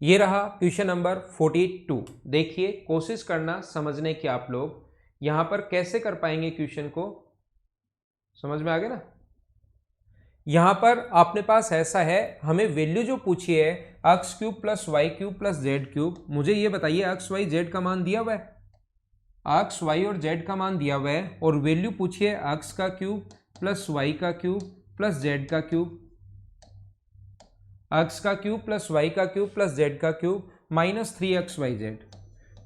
ये रहा क्वेश्चन नंबर 42। देखिए कोशिश करना समझने की, आप लोग यहां पर कैसे कर पाएंगे क्वेश्चन को, समझ में आ गया ना। यहां पर अपने पास ऐसा है, हमें वैल्यू जो पूछी है x cube plus y cube plus z cube, मुझे ये बताइए एक्स वाई जेड का मान दिया हुआ है, एक्स वाई और जेड का मान दिया हुआ है, और वैल्यू पूछी है एक्स का क्यूब प्लस वाई का क्यूब प्लस जेड का क्यूब, एक्स का क्यूब प्लस वाई का क्यूब प्लस जेड का क्यूब माइनस 3xyz।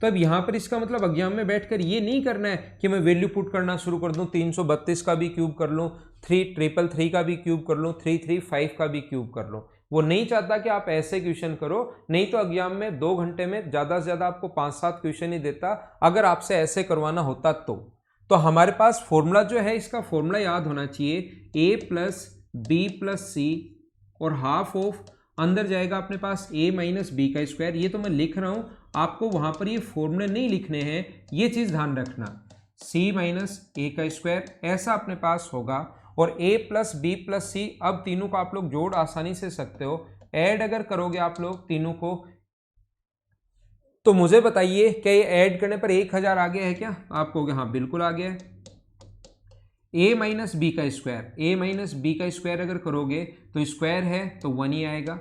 तो अब यहाँ पर इसका मतलब एग्जाम में बैठकर ये नहीं करना है कि मैं वैल्यू पुट करना शुरू कर दूं, 332 का भी क्यूब कर लूं, 333 का भी क्यूब कर लूं, 335 का भी क्यूब कर लूं। वो नहीं चाहता कि आप ऐसे क्वेश्चन करो, नहीं तो एग्जाम में 2 घंटे में ज़्यादा से ज़्यादा आपको 5-7 क्वेश्चन ही देता अगर आपसे ऐसे करवाना होता तो हमारे पास फॉर्मूला जो है, इसका फॉर्मूला याद होना चाहिए, a प्लस बी प्लस सी और हाफ ऑफ, अंदर जाएगा अपने पास a माइनस बी का स्क्वायर। ये तो मैं लिख रहा हूं, आपको वहां पर ये फॉर्मूले नहीं लिखने हैं, ये चीज ध्यान रखना, c माइनस ए का स्क्वायर ऐसा अपने पास होगा, और a प्लस बी प्लस सी, अब तीनों को आप लोग जोड़ आसानी से सकते हो, ऐड अगर करोगे आप लोग तीनों को, तो मुझे बताइए क्या ये ऐड करने पर 1000 आ गया है क्या? आप कहोगे हाँ बिल्कुल आ गया है। a माइनस बी का स्क्वायर, a माइनस बी का स्क्वायर अगर करोगे तो स्क्वायर है तो 1 ही आएगा,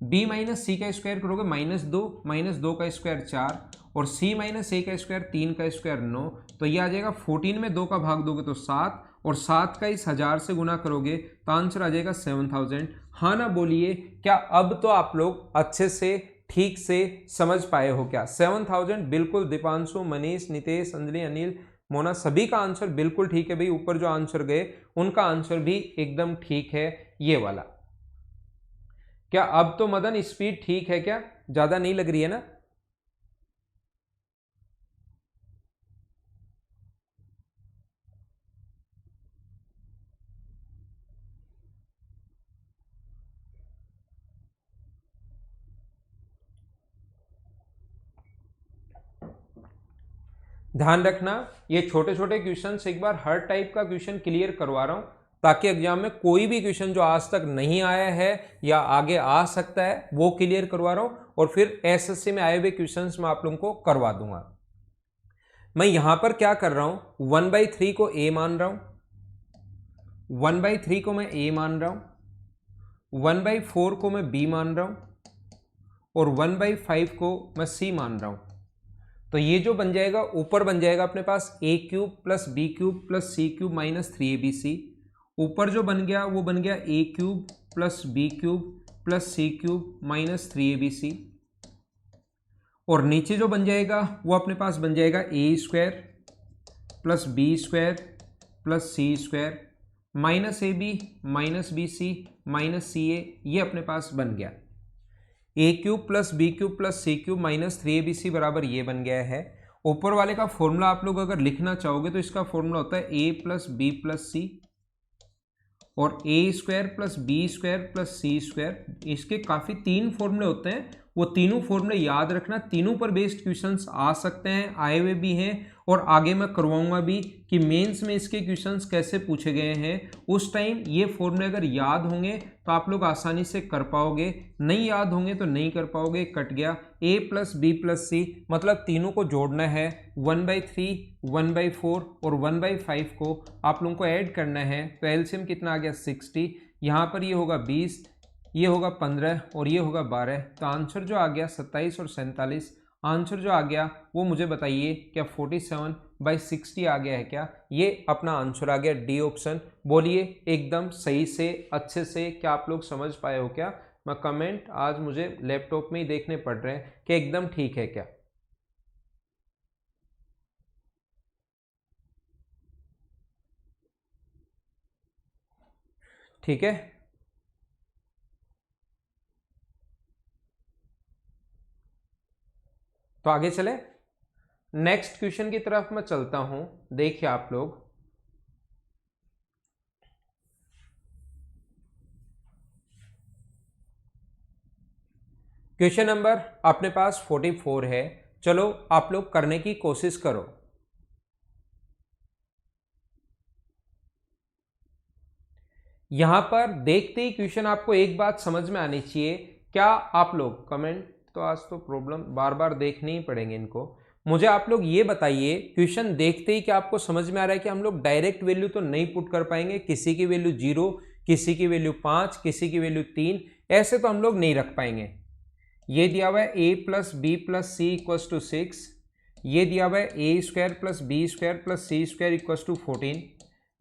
b माइनस सी का स्क्वायर करोगे माइनस दो का स्क्वायर 4, और c माइनस ए का स्क्वायर 3 का स्क्वायर 9, तो ये आ जाएगा 14 में 2 का भाग दोगे तो 7, और 7 का इस 1000 से गुना करोगे तो आंसर आ जाएगा 7000। हाँ ना बोलिए, क्या अब तो आप लोग अच्छे से ठीक से समझ पाए हो क्या? 7000 बिल्कुल, दीपांशु, मनीष, नितेश, अंजलि, अनिल, मोना, सभी का आंसर बिल्कुल ठीक है भाई। ऊपर जो आंसर गए उनका आंसर भी एकदम ठीक है, ये वाला। क्या अब तो मदन स्पीड ठीक है क्या? ज्यादा नहीं लग रही है ना? ध्यान रखना, ये छोटे छोटे क्वेश्चन एक बार हर टाइप का क्वेश्चन क्लियर करवा रहा हूं, ताकि एग्जाम में कोई भी क्वेश्चन जो आज तक नहीं आया है या आगे आ सकता है वो क्लियर करवा रहा हूं, और फिर एसएससी में आए हुए क्वेश्चंस मैं आप लोगों को करवा दूंगा। मैं यहां पर क्या कर रहा हूं, 1/3 को a मान रहा हूं, 1/3 को मैं a मान रहा हूं, 1/4 को मैं b मान रहा हूं, और 1/5 को मैं c मान रहा हूं। तो ये जो बन जाएगा, ऊपर बन जाएगा अपने पास a cube plus B cube plus C cube minus 3abc। ऊपर जो बन गया वो बन गया a cube plus B cube plus C cube minus 3abc, और नीचे जो बन जाएगा वो अपने पास बन जाएगा a square plus B square plus C square minus ab minus bc minus ca, ये अपने पास बन गया। a cube plus B cube plus C cube minus 3abc बराबर ये बन गया है, ऊपर वाले का फॉर्मूला आप लोग अगर लिखना चाहोगे तो इसका फॉर्मूला होता है a प्लस बी प्लस सी और a square plus B square plus C square. इसके काफ़ी 3 फॉर्मूले होते हैं, वो तीनों फॉर्मूले याद रखना। तीनों पर बेस्ड क्वेश्चंस आ सकते हैं, आए हुए भी हैं और आगे मैं करवाऊंगा भी कि मेंस में इसके क्वेश्चंस कैसे पूछे गए हैं। उस टाइम ये फॉर्मूले अगर याद होंगे तो आप लोग आसानी से कर पाओगे, नहीं याद होंगे तो नहीं कर पाओगे। कट गया a प्लस बी प्लस सी, मतलब तीनों को जोड़ना है। 1/3, 1/4 और 1/5 को आप लोगों को ऐड करना है। तो एलसीएम कितना आ गया 60। यहाँ पर ये होगा 20, ये होगा 15 और ये होगा 12। तो आंसर जो आ गया 27 और 47, आंसर जो आ गया वो मुझे बताइए क्या 47/60 आ गया है क्या? ये अपना आंसर आ गया डी ऑप्शन। बोलिए एकदम सही से, अच्छे से, क्या आप लोग समझ पाए हो क्या? मैं कमेंट आज मुझे लैपटॉप में ही देखने पड़ रहे हैं कि एकदम ठीक है क्या? ठीक है, तो आगे चले। नेक्स्ट क्वेश्चन की तरफ मैं चलता हूं। देखिए आप लोग, क्वेश्चन नंबर अपने पास 44 है। चलो आप लोग करने की कोशिश करो। यहां पर देखते ही क्वेश्चन आपको एक बात समझ में आनी चाहिए। क्या आप लोग कमेंट, तो आज तो प्रॉब्लम बार बार देखने ही पड़ेंगे इनको। मुझे आप लोग ये बताइए, क्वेश्चन देखते ही क्या आपको समझ में आ रहा है कि हम लोग डायरेक्ट वैल्यू तो नहीं पुट कर पाएंगे? किसी की वैल्यू 0, किसी की वैल्यू 5, किसी की वैल्यू 3, ऐसे तो हम लोग नहीं रख पाएंगे। ये दिया हुआ है a plus B plus c equals to 6, ये दिया हुआ है a square plus B square plus C square equals to 14,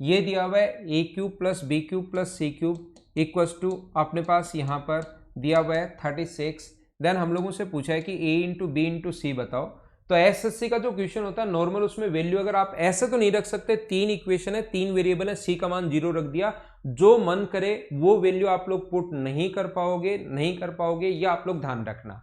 ये दिया हुआ है ए cube plus B cube plus C cube equals to अपने पास यहाँ पर दिया हुआ है 36। देन हम लोगों से पूछा है कि a इंटू बी इंटू सी बताओ। तो एसएससी का जो क्वेश्चन होता है नॉर्मल, उसमें वैल्यू अगर आप ऐसे तो नहीं रख सकते। 3 इक्वेशन है, 3 वेरिएबल है, सी का मान 0 रख दिया, जो मन करे वो वैल्यू आप लोग पुट नहीं कर पाओगे, नहीं कर पाओगे। ये आप लोग ध्यान रखना,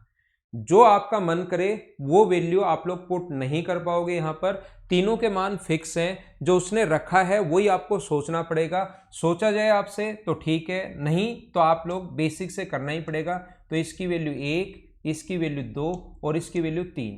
जो आपका मन करे वो वैल्यू आप लोग पुट नहीं कर पाओगे। यहाँ पर तीनों के मान फिक्स हैं, जो उसने रखा है वही आपको सोचना पड़ेगा। सोचा जाए आपसे तो ठीक है, नहीं तो आप लोग बेसिक से करना ही पड़ेगा। तो इसकी वैल्यू 1, इसकी वैल्यू 2 और इसकी वैल्यू 3।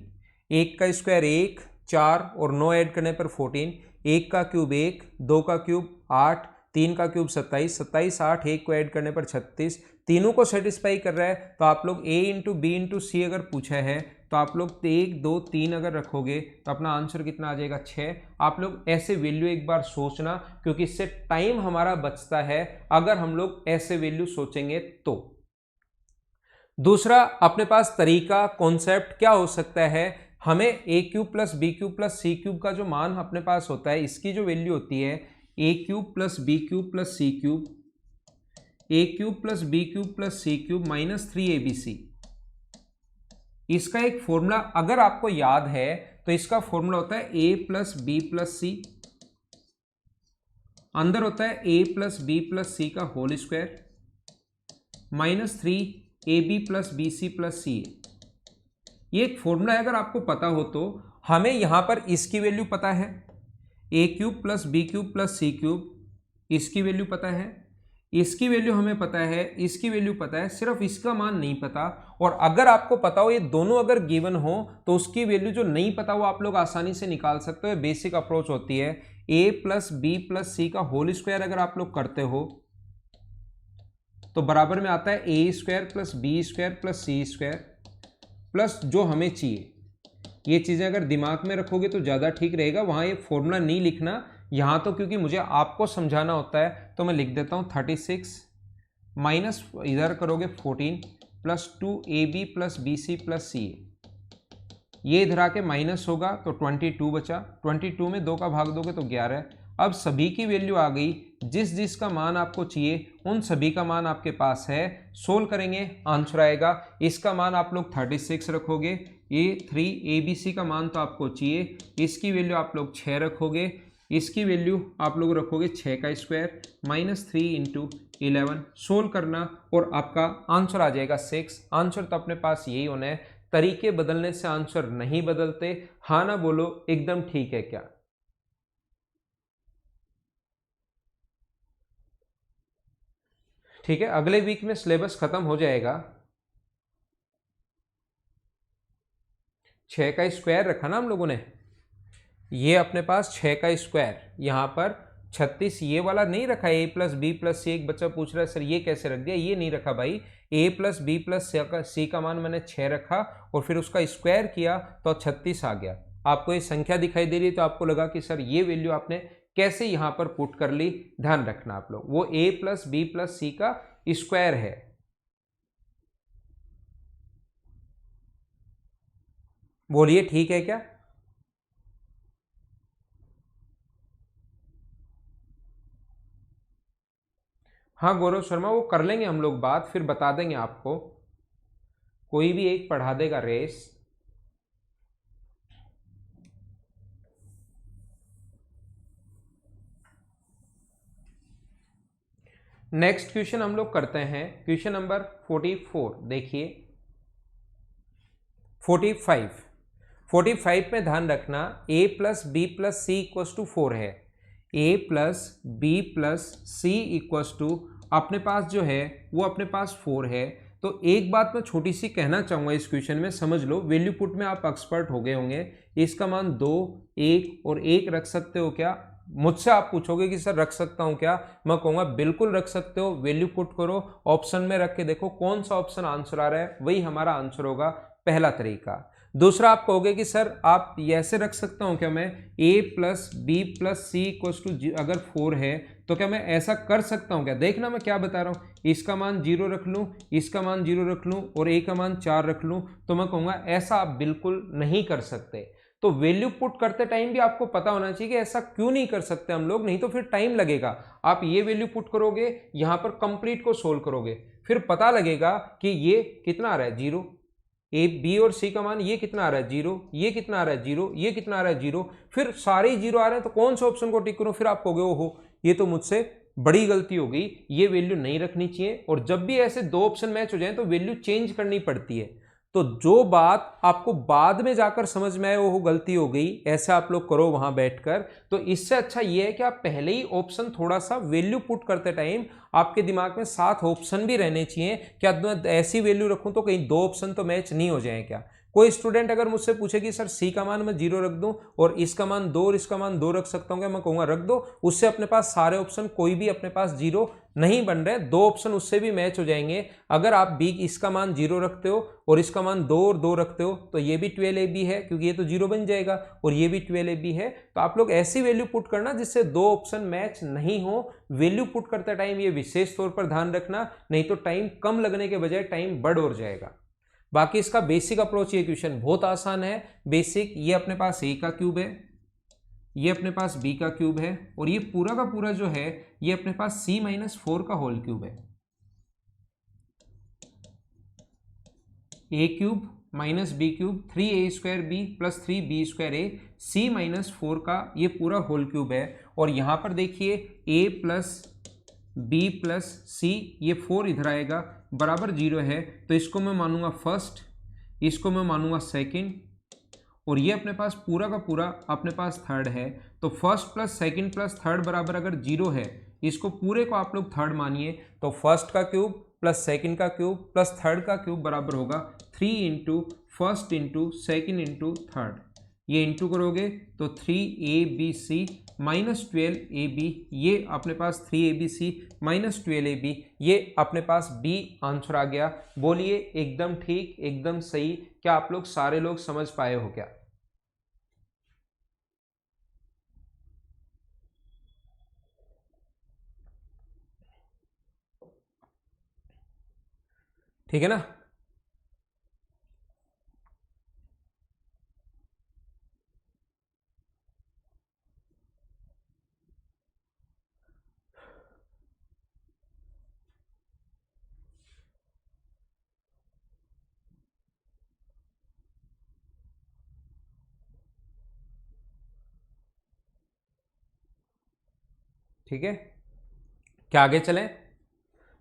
1 का स्क्वायर 1, 4 और 9 ऐड करने पर 14। 1 का क्यूब 1, 2 का क्यूब 8, 3 का क्यूब 27, 27, 8, 1 को ऐड करने पर 36। तीनों को सेटिस्फाई कर रहा है। तो आप लोग a इंटू बी इंटू सी अगर पूछा है तो आप लोग 1, 2, 3 अगर रखोगे तो अपना आंसर कितना आ जाएगा 6। आप लोग ऐसे वैल्यू एक बार सोचना, क्योंकि इससे टाइम हमारा बचता है अगर हम लोग ऐसे वैल्यू सोचेंगे तो। दूसरा अपने पास तरीका, कॉन्सेप्ट क्या हो सकता है? हमें a cube plus B cube plus C cube का जो मान अपने पास होता है, इसकी जो वैल्यू होती है ए cube plus B cube plus C cube, a cube plus B cube plus C cube minus 3abc। इसका एक फॉर्मूला अगर आपको याद है तो इसका फॉर्मूला होता है a plus B plus c, अंदर होता है a प्लस बी प्लस सी का whole square minus 3ab plus B C plus c. ये एक फॉर्मूला है, अगर आपको पता हो तो। हमें यहां पर इसकी वैल्यू पता है, ए cube plus B cube plus सी क्यूब, इसकी वैल्यू पता है, इसकी वैल्यू हमें पता है, इसकी वैल्यू पता है, सिर्फ इसका मान नहीं पता। और अगर आपको पता हो, ये दोनों अगर गिवन हो तो उसकी वैल्यू जो नहीं पता वो आप लोग आसानी से निकाल सकते हो। बेसिक अप्रोच होती है। a प्लस बी प्लस सी का होल स्क्वायर अगर आप लोग करते हो तो बराबर में आता है a square plus B square plus C square plus जो हमें चाहिए। ये चीज़ें अगर दिमाग में रखोगे तो ज़्यादा ठीक रहेगा। वहाँ ये फॉर्मूला नहीं लिखना यहाँ, तो क्योंकि मुझे आपको समझाना होता है तो मैं लिख देता हूँ 36 माइनस इधर करोगे 14 plus 2ab plus bc plus ca। ये इधर आके माइनस होगा तो 22 बचा, 22 में 2 का भाग दोगे तो 11। अब सभी की वैल्यू आ गई, जिस जिसका मान आपको चाहिए उन सभी का मान आपके पास है। सोल्व करेंगे, आंसर आएगा। इसका मान आप लोग 36 रखोगे, ये 3abc का मान तो आपको चाहिए, इसकी वैल्यू आप लोग 6 रखोगे, इसकी वैल्यू आप लोग रखोगे 6 का स्क्वायर माइनस 3 इंटू 11। सोल्व करना और आपका आंसर आ जाएगा 6। आंसर तो अपने पास यही होना है। तरीके बदलने से आंसर नहीं बदलते। हाँ ना बोलो, एकदम ठीक है क्या? ठीक है, अगले वीक में सिलेबस खत्म हो जाएगा। 6 का स्क्वायर रखा ना हम लोगों ने, ये अपने पास 6 का स्क्वायर, यहाँ पर 36 ये वाला नहीं रखा, ए प्लस बी प्लस सी। एक बच्चा पूछ रहा है सर ये कैसे रख दिया, ये नहीं रखा भाई। ए प्लस बी प्लस सी का मान मैंने 6 रखा और फिर उसका स्क्वायर किया तो 36 आ गया। आपको ये संख्या दिखाई दे रही तो आपको लगा कि सर ये वैल्यू आपने कैसे यहाँ पर पुट कर ली। ध्यान रखना आप लोग, वो ए प्लस बी प्लस सी का स्क्वायर है। बोलिए ठीक है क्या? हाँ गौरव शर्मा, वो कर लेंगे हम लोग बात, फिर बता देंगे आपको, कोई भी एक पढ़ा देगा रेस। नेक्स्ट क्वेश्चन हम लोग करते हैं, क्वेश्चन नंबर 44। देखिए 45 में ध्यान रखना, a plus B plus c equals to 4 है। a plus B plus c equals to अपने पास जो है वो अपने पास 4 है। तो एक बात मैं छोटी सी कहना चाहूँगा इस क्वेश्चन में, समझ लो, वैल्यू पुट में आप एक्सपर्ट हो गए होंगे। इसका मान 2, 1 और 1 रख सकते हो क्या? मुझसे आप पूछोगे कि सर रख सकता हूं क्या, मैं कहूंगा बिल्कुल रख सकते हो। वैल्यू पुट करो, ऑप्शन में रख के देखो कौन सा ऑप्शन आंसर आ रहा है, वही हमारा आंसर होगा, पहला तरीका। दूसरा आप कहोगे कि सर आप ऐसे रख सकता हूं क्या, मैं a plus B plus c equals to, अगर 4 है तो क्या मैं ऐसा कर सकता हूं क्या? देखना मैं क्या बता रहा हूं, इसका मान 0 रख लूं, इसका मान 0 रख लूं और a का मान 4 रख लूं, तो मैं कहूंगा ऐसा आप बिल्कुल नहीं कर सकते। तो वैल्यू पुट करते टाइम भी आपको पता होना चाहिए कि ऐसा क्यों नहीं कर सकते हम लोग, नहीं तो फिर टाइम लगेगा। आप ये वैल्यू पुट करोगे, यहां पर कंप्लीट को सोल्व करोगे, फिर पता लगेगा कि ये कितना आ रहा है 0, ए बी और सी का मान ये कितना आ रहा है 0, ये कितना आ रहा है 0, ये कितना आ रहा है 0, फिर सारे 0 आ रहे हैं तो कौन सा ऑप्शन को टिक करूं? फिर आप कहोगे ओहो ये तो मुझसे बड़ी गलती हो गई, ये वैल्यू नहीं रखनी चाहिए। और जब भी ऐसे दो ऑप्शन मैच हो जाए तो वैल्यू चेंज करनी पड़ती है। तो जो बात आपको बाद में जाकर समझ में आए वो गलती हो गई, ऐसा आप लोग करो वहां बैठकर। तो इससे अच्छा ये है कि आप पहले ही ऑप्शन थोड़ा सा वैल्यू पुट करते टाइम आपके दिमाग में 7 ऑप्शन भी रहने चाहिए। क्या ऐसी वैल्यू रखूं तो कहीं 2 ऑप्शन तो मैच नहीं हो जाए क्या? कोई स्टूडेंट अगर मुझसे पूछे कि सर सी का मान मैं 0 रख दूं और इसका मान 2 और इसका मान 2 रख सकता हूं क्या, मैं कहूंगा रख दो। उससे अपने पास सारे ऑप्शन कोई भी अपने पास 0 नहीं बन रहे, 2 ऑप्शन उससे भी मैच हो जाएंगे। अगर आप बी इसका मान 0 रखते हो और इसका मान 2 और 2 रखते हो तो ये भी 12ab है, क्योंकि ये तो 0 बन जाएगा, और ये भी 12ab है। तो आप लोग ऐसी वैल्यू पुट करना जिससे 2 ऑप्शन मैच नहीं हो। वैल्यू पुट करते टाइम ये विशेष तौर पर ध्यान रखना, नहीं तो टाइम कम लगने के बजाय टाइम बढ़ और जाएगा। बाकी इसका बेसिक अप्रोच, ये क्वेश्चन बहुत आसान है। बेसिक, ये अपने पास ए का क्यूब है, ये अपने पास बी का क्यूब है, और ये पूरा का पूरा जो है ये अपने पास c माइनस 4 का होल क्यूब है। ए cube minus B cube, 3a square b plus 3b square a, c minus 4 का ये पूरा होल क्यूब है। और यहां पर देखिए a plus B plus c, ये 4 इधर आएगा, बराबर 0 है, तो इसको मैं मानूंगा फर्स्ट, इसको मैं मानूंगा सेकंड, और ये अपने पास पूरा का पूरा अपने पास थर्ड है। तो first plus second plus third बराबर अगर 0 है, इसको पूरे को आप लोग थर्ड मानिए, तो फर्स्ट का क्यूब प्लस सेकंड का क्यूब प्लस थर्ड का क्यूब बराबर होगा 3 into first into second into third. ये इंटू करोगे तो 3abc माइनस 12ab, ये अपने पास 3abc माइनस 12ab, ये अपने पास बी आंसर आ गया। बोलिए एकदम ठीक, एकदम सही। क्या आप लोग सारे लोग समझ पाए हो क्या? ठीक है ना? ठीक है, क्या आगे चलें?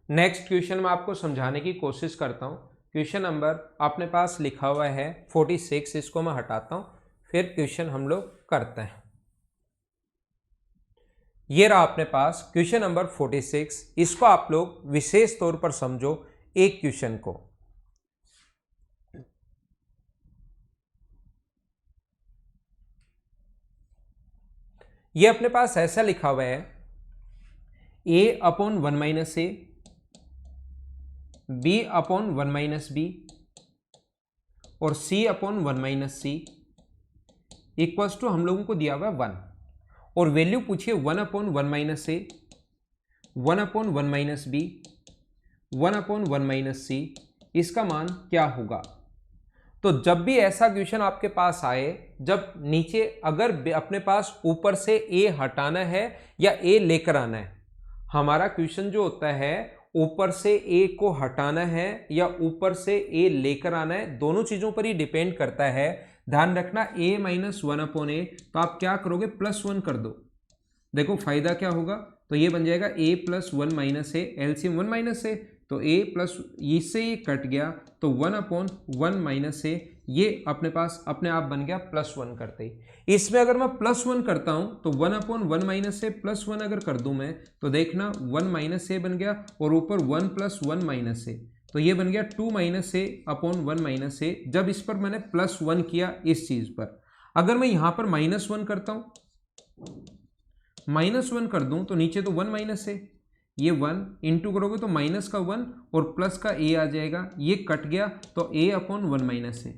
नेक्स्ट क्वेश्चन में आपको समझाने की कोशिश करता हूं। क्वेश्चन नंबर अपने पास लिखा हुआ है 46, इसको मैं हटाता हूँ, फिर क्वेश्चन हम लोग करते हैं। ये रहा अपने पास क्वेश्चन नंबर 46, इसको आप लोग विशेष तौर पर समझो एक क्वेश्चन को। ये अपने पास ऐसा लिखा हुआ है a/1 - a, b/1 - b और c/1 - c इक्वल्स टू हम लोगों को दिया हुआ है 1 और वैल्यू पूछिए 1/1 - a, 1/1 - b, 1/1 - c, इसका मान क्या होगा। तो जब भी ऐसा क्वेश्चन आपके पास आए, जब नीचे अगर अपने पास ऊपर से a हटाना है या a लेकर आना है, हमारा क्वेश्चन जो होता है ऊपर से a को हटाना है या ऊपर से a लेकर आना है, दोनों चीजों पर ही डिपेंड करता है। ध्यान रखना a - 1/a, तो आप क्या करोगे +1 कर दो। देखो फायदा क्या होगा, तो ये बन जाएगा a + 1 - a, एलसीएम 1 - a, तो a प्लस इससे ये कट गया तो 1/1 - a, ये अपने पास अपने आप बन गया +1 करते ही। इसमें अगर मैं +1 करता हूं तो 1/1 - a +1 अगर कर दूं मैं, तो देखना 1 - a बन गया और ऊपर 1 + 1 - a, तो ये बन गया 2 - a/1 - a। जब इस पर मैंने +1 किया इस चीज पर, अगर मैं यहां पर -1 करता हूं, -1 कर दूं तो नीचे तो 1 - a, ये 1 इंटू करोगे तो माइनस का 1 और प्लस का a आ जाएगा, ये कट गया तो a/1 - a।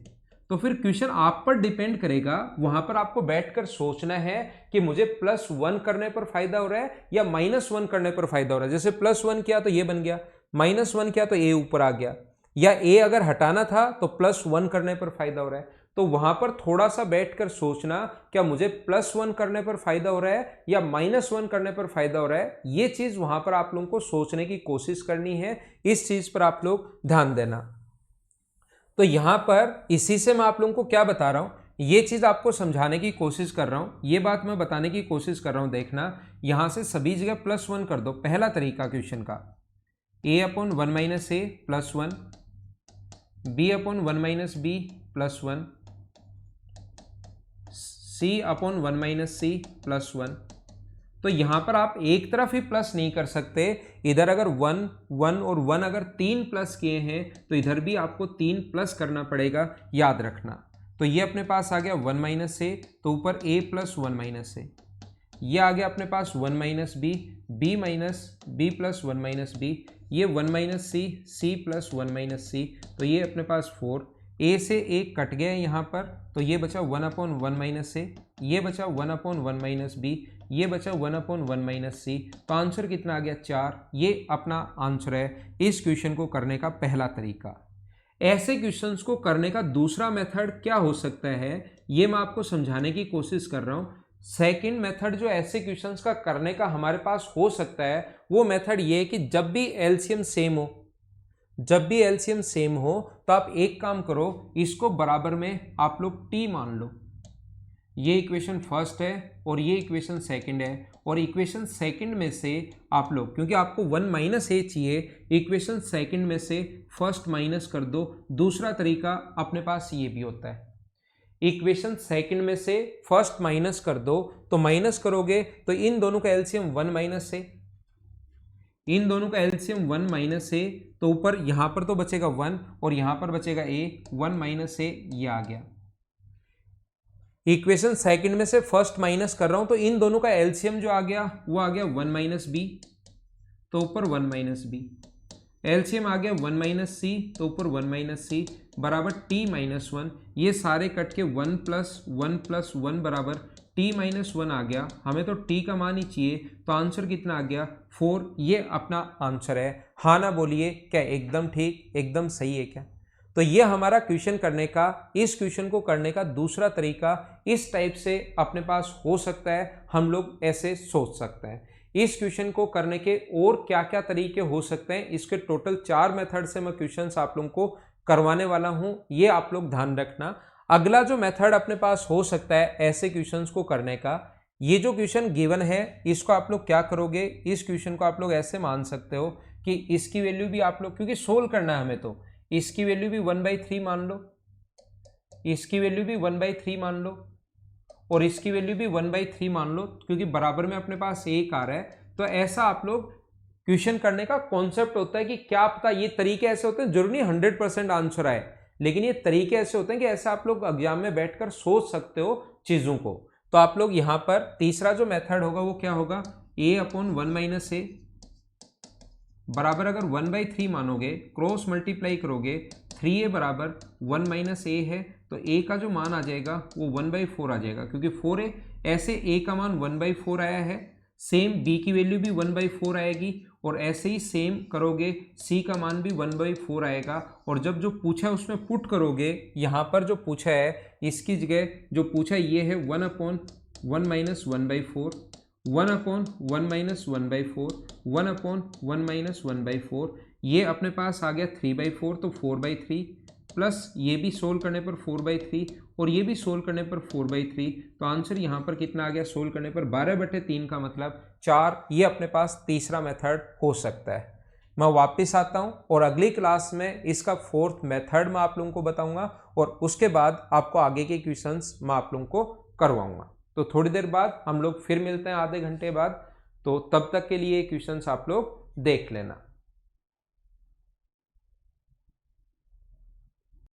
तो फिर क्वेश्चन आप पर डिपेंड करेगा, वहां पर आपको बैठकर सोचना है कि मुझे +1 करने पर फायदा हो रहा है या -1 करने पर फायदा हो रहा है। जैसे +1 किया तो ये बन गया, -1 किया तो a ऊपर आ गया, या a अगर हटाना था तो +1 करने पर फायदा हो रहा है। तो वहां पर थोड़ा सा बैठकर सोचना, क्या मुझे +1 करने पर फायदा हो रहा है या -1 करने पर फायदा हो रहा है, ये चीज वहां पर आप लोगों को सोचने की कोशिश करनी है। इस चीज पर आप लोग ध्यान देना। तो यहां पर इसी से मैं आप लोगों को क्या बता रहा हूं, ये चीज आपको समझाने की कोशिश कर रहा हूं, ये बात मैं बताने की कोशिश कर रहा हूं। देखना यहां से सभी जगह +1 कर दो, पहला तरीका क्वेश्चन का, a/1 - a +1, b/1 - b +1, c/1 - c +1। तो यहां पर आप एक तरफ ही प्लस नहीं कर सकते, इधर अगर 1 1 और 1 अगर 3 प्लस किए हैं तो इधर भी आपको 3 प्लस करना पड़ेगा, याद रखना। तो ये अपने पास आ गया 1 - a, तो ऊपर a + 1 - a, ये आ गया अपने पास 1 - b, b + 1 - b, ये 1 - c, c + 1 - c, तो ये अपने पास 4, a से एक कट गया यहाँ पर, तो ये बचा 1/1 - a, ये बचा 1/1 - b, ये बचा 1/1 - c, तो आंसर कितना आ गया 4। ये अपना आंसर है इस क्वेश्चन को करने का पहला तरीका। ऐसे क्वेश्चंस को करने का दूसरा मेथड क्या हो सकता है, ये मैं आपको समझाने की कोशिश कर रहा हूँ। सेकंड मेथड जो ऐसे क्वेश्चंस का करने का हमारे पास हो सकता है, वो मेथड ये है कि जब भी एलसीएम सेम हो, जब भी एलसीएम सेम हो तो आप एक काम करो, इसको बराबर में आप लोग t मान लो। ये इक्वेशन फर्स्ट है और ये इक्वेशन सेकंड है, और इक्वेशन सेकंड में से आप लोग, क्योंकि आपको 1 - a चाहिए, इक्वेशन सेकंड में से फर्स्ट माइनस कर दो। दूसरा तरीका अपने पास ये भी होता है, इक्वेशन सेकंड में से फर्स्ट माइनस कर दो, तो माइनस करोगे तो इन दोनों का एलसीएम 1 - a, इन दोनों का एलसीएम 1 - a, तो ऊपर यहां पर तो बचेगा 1 और यहां पर बचेगा a, 1 - a, ये आ गया। इक्वेशन सेकंड में से फर्स्ट माइनस कर रहा हूं, तो इन दोनों का एलसीएम जो आ गया वो आ गया 1 - b, तो ऊपर 1 - b, एलसीएम आ गया 1 - c, तो ऊपर 1 - c बराबर t - 1, ये सारे कट के 1 + 1 + 1 बराबर t - 1 आ गया। हमें तो t का मान ही चाहिए, तो आंसर कितना आ गया 4। ये अपना आंसर है। हाँ ना बोलिए, क्या एकदम ठीक, एकदम सही है क्या। तो ये हमारा क्वेश्चन करने का, इस क्वेश्चन को करने का दूसरा तरीका इस टाइप से अपने पास हो सकता है, हम लोग ऐसे सोच सकते हैं। इस क्वेश्चन को करने के और क्या क्या तरीके हो सकते हैं, इसके टोटल 4 मेथड से मैं क्वेश्चंस आप लोगों को करवाने वाला हूं, ये आप लोग ध्यान रखना। अगला जो मेथड अपने पास हो सकता है ऐसे क्वेश्चंस को करने का, ये जो क्वेश्चन गिवन है इसको आप लोग क्या करोगे, इस क्वेश्चन को आप लोग ऐसे मान सकते हो कि इसकी वैल्यू भी आप लोग, क्योंकि सोल्व करना है हमें, तो इसकी वैल्यू भी 1/3 मान लो, इसकी वैल्यू भी 1/3 मान लो, और इसकी वैल्यू भी 1/3 मान लो, क्योंकि बराबर में अपने पास एक आ रहा है। तो ऐसा आप लोग क्वेश्चन करने का कॉन्सेप्ट होता है कि क्या पता, ये तरीके ऐसे होते हैं, जरूरी नहीं 100% आंसर आए, लेकिन ये तरीके ऐसे होते हैं कि ऐसे आप लोग एग्जाम में बैठकर सोच सकते हो चीजों को। तो आप लोग यहां पर तीसरा जो मेथड होगा वो क्या होगा, a/1 - a बराबर, अगर 1/3 मानोगे, क्रॉस मल्टीप्लाई करोगे, 3a बराबर 1 - a है, तो a का जो मान आ जाएगा वो 1/4 आ जाएगा, क्योंकि 4a, ऐसे a का मान 1/4 आया है, सेम b की वैल्यू भी 1/4 आएगी, और ऐसे ही सेम करोगे c का मान भी 1/4 आएगा। और जब जो पूछा है उसमें पुट करोगे, यहाँ पर जो पूछा है इसकी जगह जो पूछा है ये है 1/1 - 1/4, 1/1 - 1/4, 1/1 - 1/4, ये अपने पास आ गया 3/4, तो 4/3, प्लस ये भी सोल्व करने पर 4/3 और ये भी सोल्व करने पर 4/3। तो आंसर यहाँ पर कितना आ गया, सोल्व करने पर 12/3 का मतलब 4। ये अपने पास तीसरा मेथड हो सकता है। मैं वापस आता हूँ और अगली क्लास में इसका फोर्थ मेथड मैं आप लोगों को बताऊंगा, और उसके बाद आपको आगे के क्वेश्चंस मैं आप लोगों को करवाऊंगा। तो थोड़ी देर बाद हम लोग फिर मिलते हैं, आधे घंटे बाद। तो तब तक के लिए क्वेश्चंस आप लोग देख लेना।